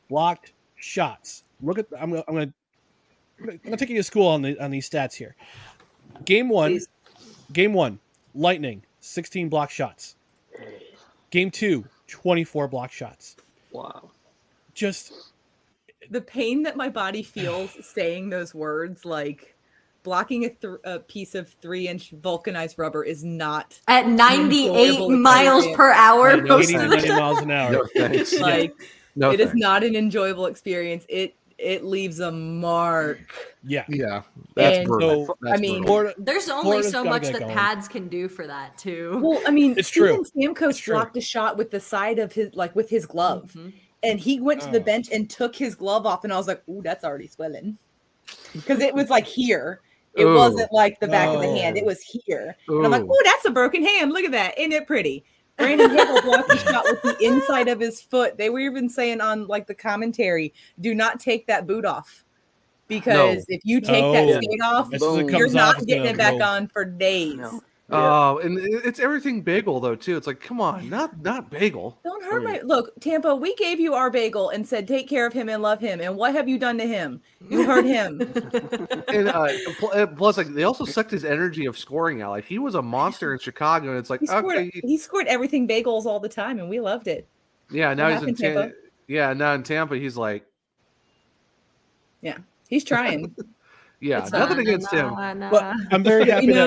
blocked shots. Look at I'm going to take you to school on these stats here. Game one, Lightning, 16 block shots. Game 2, 24 block shots. Wow. Just the pain that my body feels saying those words, like blocking a piece of 3-inch vulcanized rubber is not at 98 miles per hour. 90 miles an hour. No, thanks. It is not an enjoyable experience. It leaves a mark. Yeah. That's brutal. So, that's brutal. There's only so much that pads can do for that too. Well, I mean, it's true. Stamkos blocked a shot with the side of his, like with his glove, and he went to the bench and took his glove off, and I was like, "Ooh, that's already swelling," because it was like here. It wasn't like the back of the hand; it was here. And I'm like, "Ooh, that's a broken hand. Look at that! Isn't it pretty?" Brandon Hagel blocked the shot with the inside of his foot. They were even saying on like the commentary, do not take that boot off. Because if you take that skate off, you're not getting it back on for days. Oh, and it's everything bagel though too. It's like, come on, not bagel. Don't hurt my look, Tampa. We gave you our bagel and said take care of him and love him. And what have you done to him? You hurt him. And plus, like they also sucked his energy of scoring out. Like he was a monster in Chicago, and it's like he scored everything bagels all the time, and we loved it. Yeah, now he's in Tampa. Yeah, now in Tampa, he's like, he's trying. Yeah, nothing against him. But I'm very happy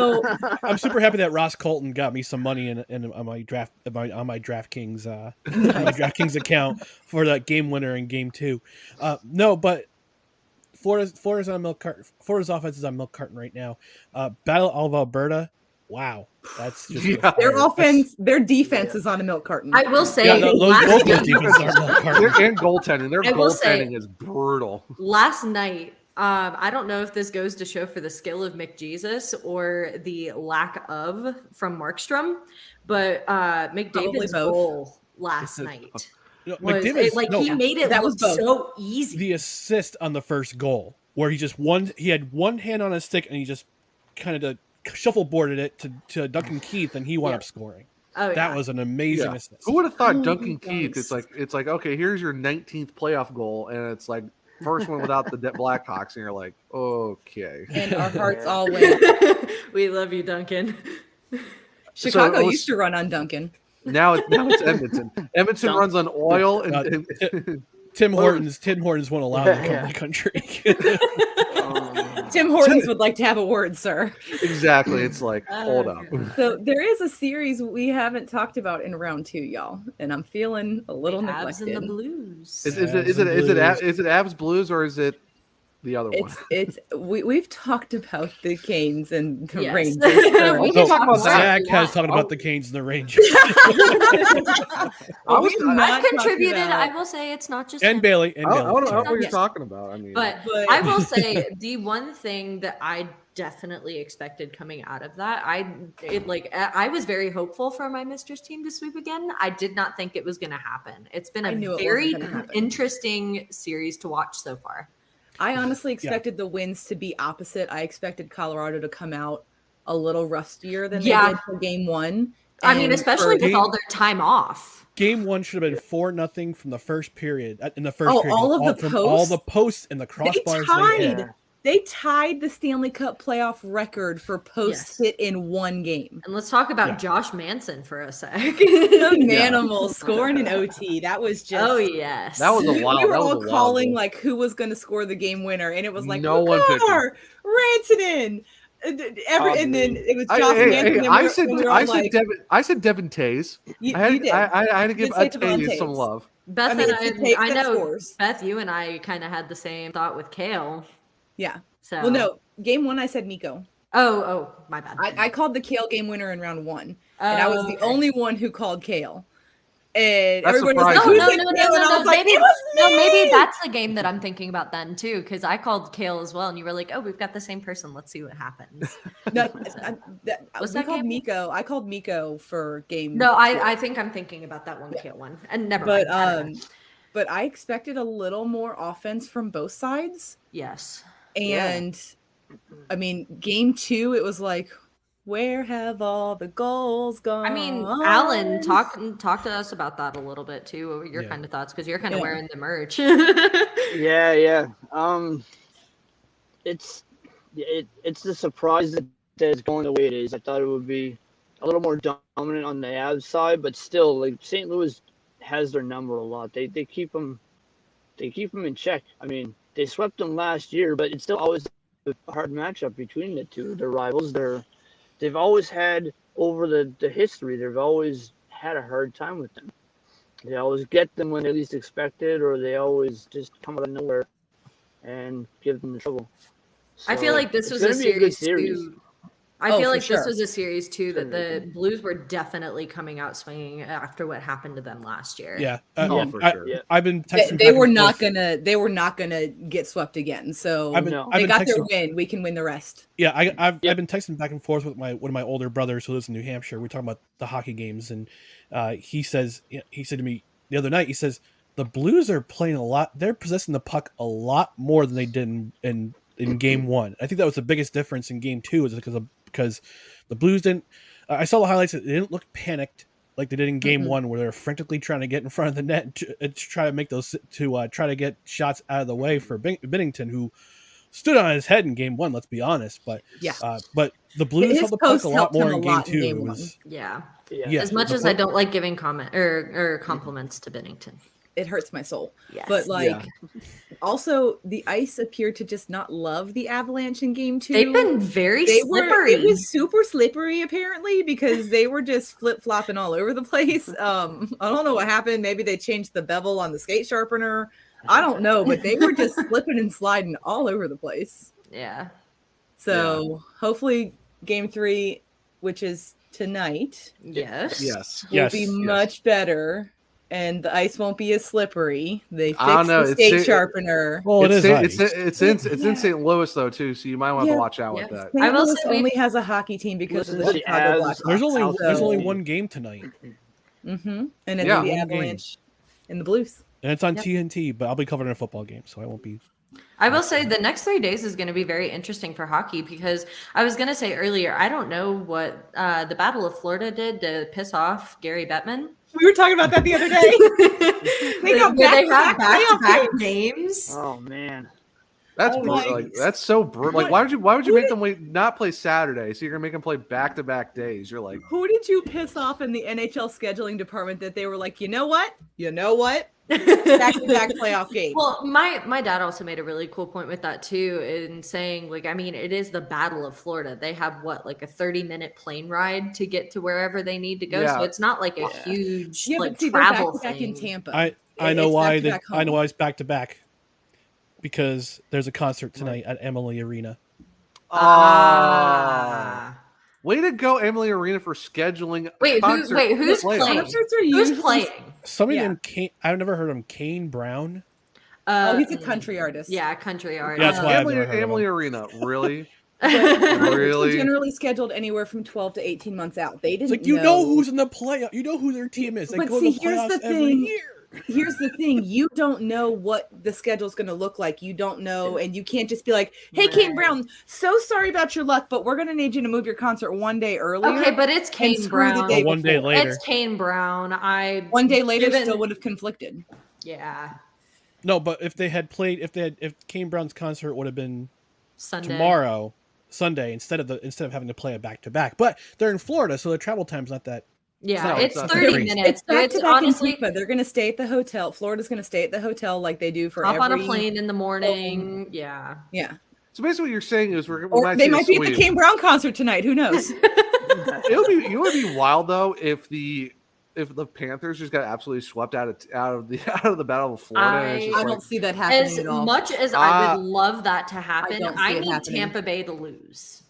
I'm super happy that Ross Colton got me some money on my DraftKings my DraftKings account for that game winner in game 2. No, but Florida's on milk carton. Florida's offense is on milk carton right now. Battle of Alberta. wow, that's just Their offense, their defense is on a milk carton. I will say, Yeah, those both those defenses are milk cartons. And goaltending. Their I will say- goaltending is brutal. last night, I don't know if this goes to show for the skill of McJesus or the lack of from Markstrom, but McDavid's both. goal last night No, was McDavid's- he made it That look was both. so easy. the assist on the first goal where he had one hand on his stick and he just kind of shuffleboarded it to Duncan Keith and he wound up scoring. Oh, That yeah. was an amazing assist. Who would have thought Oh, Duncan thanks. Keith? It's like okay, here's your 19th playoff goal, and it's like first one without the Blackhawks, and you're like, okay. And our hearts all went. We love you, Duncan. Chicago it was- used to run on Duncan. Now it's Edmonton. Edmonton runs on oil and Tim Hortons won't allow him to come to the country. Tim Hortons would like to have a word, sir. exactly. It's like hold up. So there is a series we haven't talked about in round 2, y'all, and I'm feeling a little Avs and the neglected. Blues. Is it Avs Blues or is it the other one? We've talked about the Canes and the Yes. Rangers. We first. can talk about Zach that. has talking Oh. about the Canes and the Rangers. I was- We've not I've talked contributed. about- I will say it's not just and him. Bailey. I don't know what you're Yes. talking about. I mean, But I will say the one thing that I definitely expected coming out of that, I was very hopeful for my Mistress team to sweep again. I did not think it was going to happen. It's been I a knew it very wasn't gonna happen. interesting series to watch so far. I honestly expected the wins to be opposite. I expected Colorado to come out a little rustier than they did for game 1. I mean, And especially for- with all their time off. Game 1 should have been 4-0 from the first period. In the first period, all of the from posts? all the posts and the they crossbars. tied. They tied the Stanley Cup playoff record for posts Yes. hit in one game. And let's talk about Yeah. Josh Manson for a sec. The Manimal scoring an OT. That was just. Oh yes, that was a We wild. were that was all a wild calling goal. like who was going to score the game winner, and it was like No one picked him. Rantanen. And then it was Josh Manson. and I we were all like, said Devin Tays. you, I had, you did. I had to give did say Tays Devon some Tays. love. Beth I mean, and it's the tape I that know scores. Beth, you and I kind of had the same thought with Kale. Yeah. So Well, no, game 1 I said Miko. Oh, my bad. I called the Kale game winner in round 1, and I was the okay. only one who called Kale. And That's everybody was like, surprising. No, "Who no, picked no, Kale?" no, And I no, was like, maybe, "It was no, maybe me!" that's the game that I'm thinking about then too, because I called Kale as well, and you were like, "Oh, we've got the same person. Let's see what happens." No, Was we that called game? Miko. I called Miko for game. No, I think I'm thinking about that one Kale one, and never But mind. but I expected a little more offense from both sides, Yes. and I mean, game 2, it was like, where have all the goals gone? I mean, Alan, talk to us about that a little bit too. What were your Yeah. kind of thoughts? Because you're kind of Yeah. wearing the merch. Yeah. It's the surprise that it's going the way it is. I thought it would be a little more dominant on the Avs side, but still, like St. Louis has their number a lot. They keep them in check. I mean, they swept them last year, but it's still always a hard matchup between the two. They're rivals. They've always had over the history. They've always had a hard time with them. They always get them when they least expect it, or they always just come out of nowhere and give them the trouble. I feel So, like this it's was gonna a be good series too. I Oh, feel for like sure. this was a series too that Sure. the Blues were definitely coming out swinging after what happened to them last year. Yeah, Oh, for sure. Yeah. I've been texting. They back were and not forth. gonna get swept again. So I've been, No. I've they been got their texting. win. We can win the rest. Yeah, I've been texting back and forth with one of my older brothers who lives in New Hampshire. We're talking about the hockey games, and he said to me the other night, he says the Blues are playing a lot. They're possessing the puck a lot more than they did in game 1. I think that was the biggest difference in game 2 is because the Blues didn't. I saw the highlights. They didn't look panicked like they did in game 1, where they were frantically trying to get in front of the net to try to make those try to get shots out of the way for Binnington, who stood on his head in game 1. Let's be honest, but but the Blues His held the puck posts a lot helped him more a in game lot in 2. game It one. was, Yeah. yeah, As much the as I puck- don't like giving comment or compliments to Binnington. It hurts my soul. Yes. But like, Yeah. also the ice appeared to just not love the Avalanche in game 2. They've been very They slippery. It was super slippery apparently because they were just flip flopping all over the place. I don't know what happened. Maybe they changed the bevel on the skate sharpener. I don't know, but they were just slipping and sliding all over the place. Yeah. So hopefully game 3 which is tonight, Yes. will be much better, and the ice won't be as slippery. They fixed I don't know. the skate sharpener. Well, it's in St. Louis though too, so you might want to watch out with that. St. Louis only has a hockey team because of the Chicago Blackhawks. There's only one game tonight. And it's the Avalanche and the Blues. And it's on TNT, but I'll be covered in a football game, so I won't be. I will say the next 3 days is going to be very interesting for hockey because I was going to say earlier, I don't know what the Battle of Florida did to piss off Gary Bettman. We were talking about that the other day. They have back-to-back games. Oh man, that's so brutal. Like, why would you make them not play Saturday? So you're gonna make them play back-to-back days. You're like, who did you piss off in the NHL scheduling department that they were like, you know what? Back-to-back playoff games. Well, my dad also made a really cool point with that too, in saying, like, I mean, it is the Battle of Florida. They have like a 30-minute plane ride to get to wherever they need to go. So it's not like a huge travel thing. In Tampa. I know why it's back to back. Because there's a concert tonight at Emily Arena. Way to go, Emily Arena, for scheduling. Who's playing? Who's playing? Somebody named Kane. I've never heard of him. Kane Brown. He's a country artist. Yeah, country artist. That's why Emily Arena. Really? Really? Generally scheduled anywhere from 12 to 18 months out. They didn't. It's like know who's in the playoff. You know who their team is. They but go see, to the playoffs every year. Here's the thing. You don't know what the schedule's going to look like. You don't know. And you can't just be like, hey, Kane Brown, so sorry about your luck, but we're going to need you to move your concert one day earlier. Okay, but it's Kane Brown. One day later. It's Kane Brown. 1 day later still would have conflicted. Yeah. No, but if Kane Brown's concert would have been Sunday, instead of having to play it back to back. But they're in Florida, so the travel time's not that. Yeah, it's 30 minutes. It's honestly, they're going to stay at the hotel. Florida's going to stay at the hotel like they do for hop on a plane in the morning. Yeah. So basically, what you're saying is they might be at the Kane Brown concert tonight. Who knows? It would be wild though if the Panthers just got absolutely swept out of the Battle of Florida. I don't see that happening as at all. much as I would love that to happen. I need Tampa Bay to lose.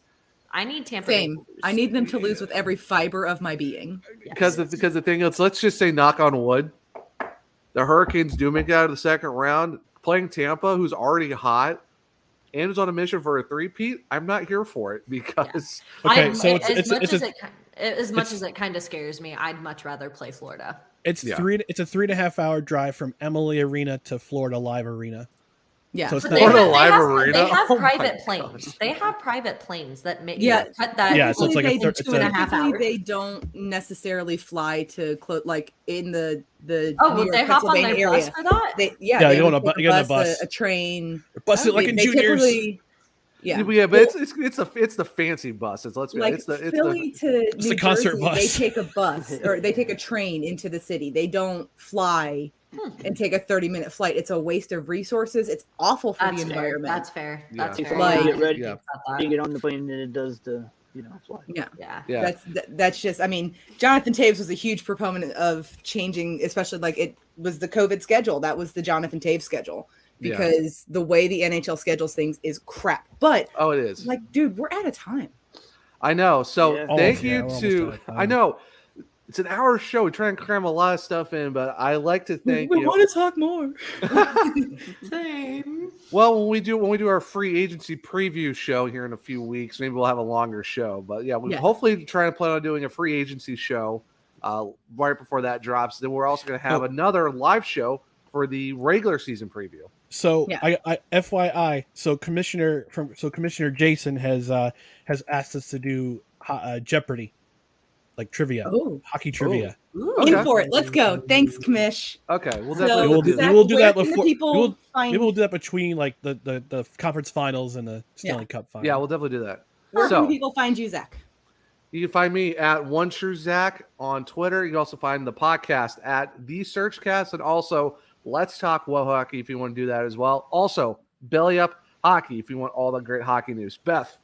I need Tampa Bay to lose. I need them to lose with every fiber of my being. Because the thing is, let's just say, knock on wood, the Hurricanes do make it out of the second round. Playing Tampa, who's already hot and is on a mission for a three-peat, I'm not here for it because. Okay, so as much as it kind of scares me, I'd much rather play Florida. It's a 3.5 hour drive from Emily Arena to Florida Live Arena. Yeah, so they have private planes. They have private planes that make cut that. Yeah, so it's like it's 2.5 hours. They don't necessarily fly to like in the New York, they hop on their bus for that. They go on a bus, a train, bus it like in juniors. Yeah, but it's the fancy buses. Let's be like it's the Philly to New the concert Jersey, bus. They take a bus or they take a train into the city. They don't fly and take a 30-minute flight. It's a waste of resources. It's awful for the environment. That's fair. That's fair. fair. Like, get ready to get on the plane than it does to fly. Yeah. That's just. I mean, Jonathan Taves was a huge proponent of changing, especially like it was the COVID schedule. That was the Jonathan Taves schedule. Because the way the NHL schedules things is crap. But it is. Like, dude, we're out of time. I know. So thank you to. I know it's an hour show. We try and cram a lot of stuff in, but I like to think we want to talk more. Same. Well, when we do our free agency preview show here in a few weeks, maybe we'll have a longer show. But we hopefully try and plan on doing a free agency show right before that drops. Then we're also going to have another live show for the regular season preview. So I FYI, so Commissioner Jason has asked us to do Jeopardy, like trivia, hockey trivia. In for it. Let's go. Thanks, Commish. Okay, we'll definitely we'll do that before. Maybe we'll do that between like the conference finals and the Stanley Cup finals. Yeah, we'll definitely do that. Where can people find you, Zach? You can find me at OneTrueZach on Twitter. You can also find the podcast at The Searchcast, and also Let's Talk Whoa Hockey if you want to do that as well. Also, Belly Up Hockey if you want all the great hockey news. Beth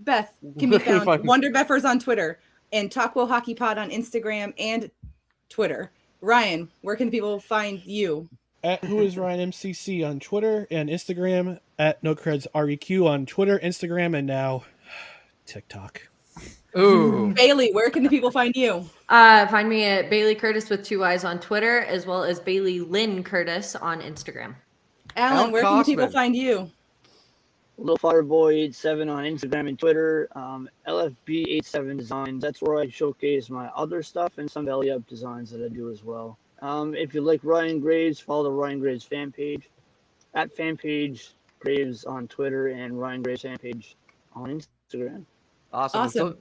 can be found Wonder Beffers on Twitter and Talk Whoa Hockey Pod on Instagram and Twitter. Ryan, where can people find you? At Who Is Ryan MCC on Twitter and Instagram. At NoCreds REQ on Twitter, Instagram, and now TikTok. Ooh. Bailey, where can the people find you? Find me at Bailey Curtis with 2 Y's on Twitter, as well as Bailey Lynn Curtis on Instagram. Alan, where can the people find you? Little Fireboy87 on Instagram and Twitter. LFB87 Designs. That's where I showcase my other stuff and some belly up designs that I do as well. If you like Ryan Graves, follow the Ryan Graves fan page at fanpage Graves on Twitter and Ryan Graves fan page on Instagram. Awesome. So,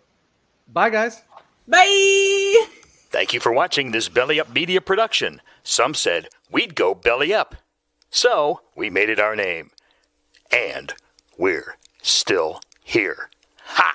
bye, guys. Bye. Thank you for watching this Belly Up Media production. Some said we'd go belly up. So we made it our name. And we're still here.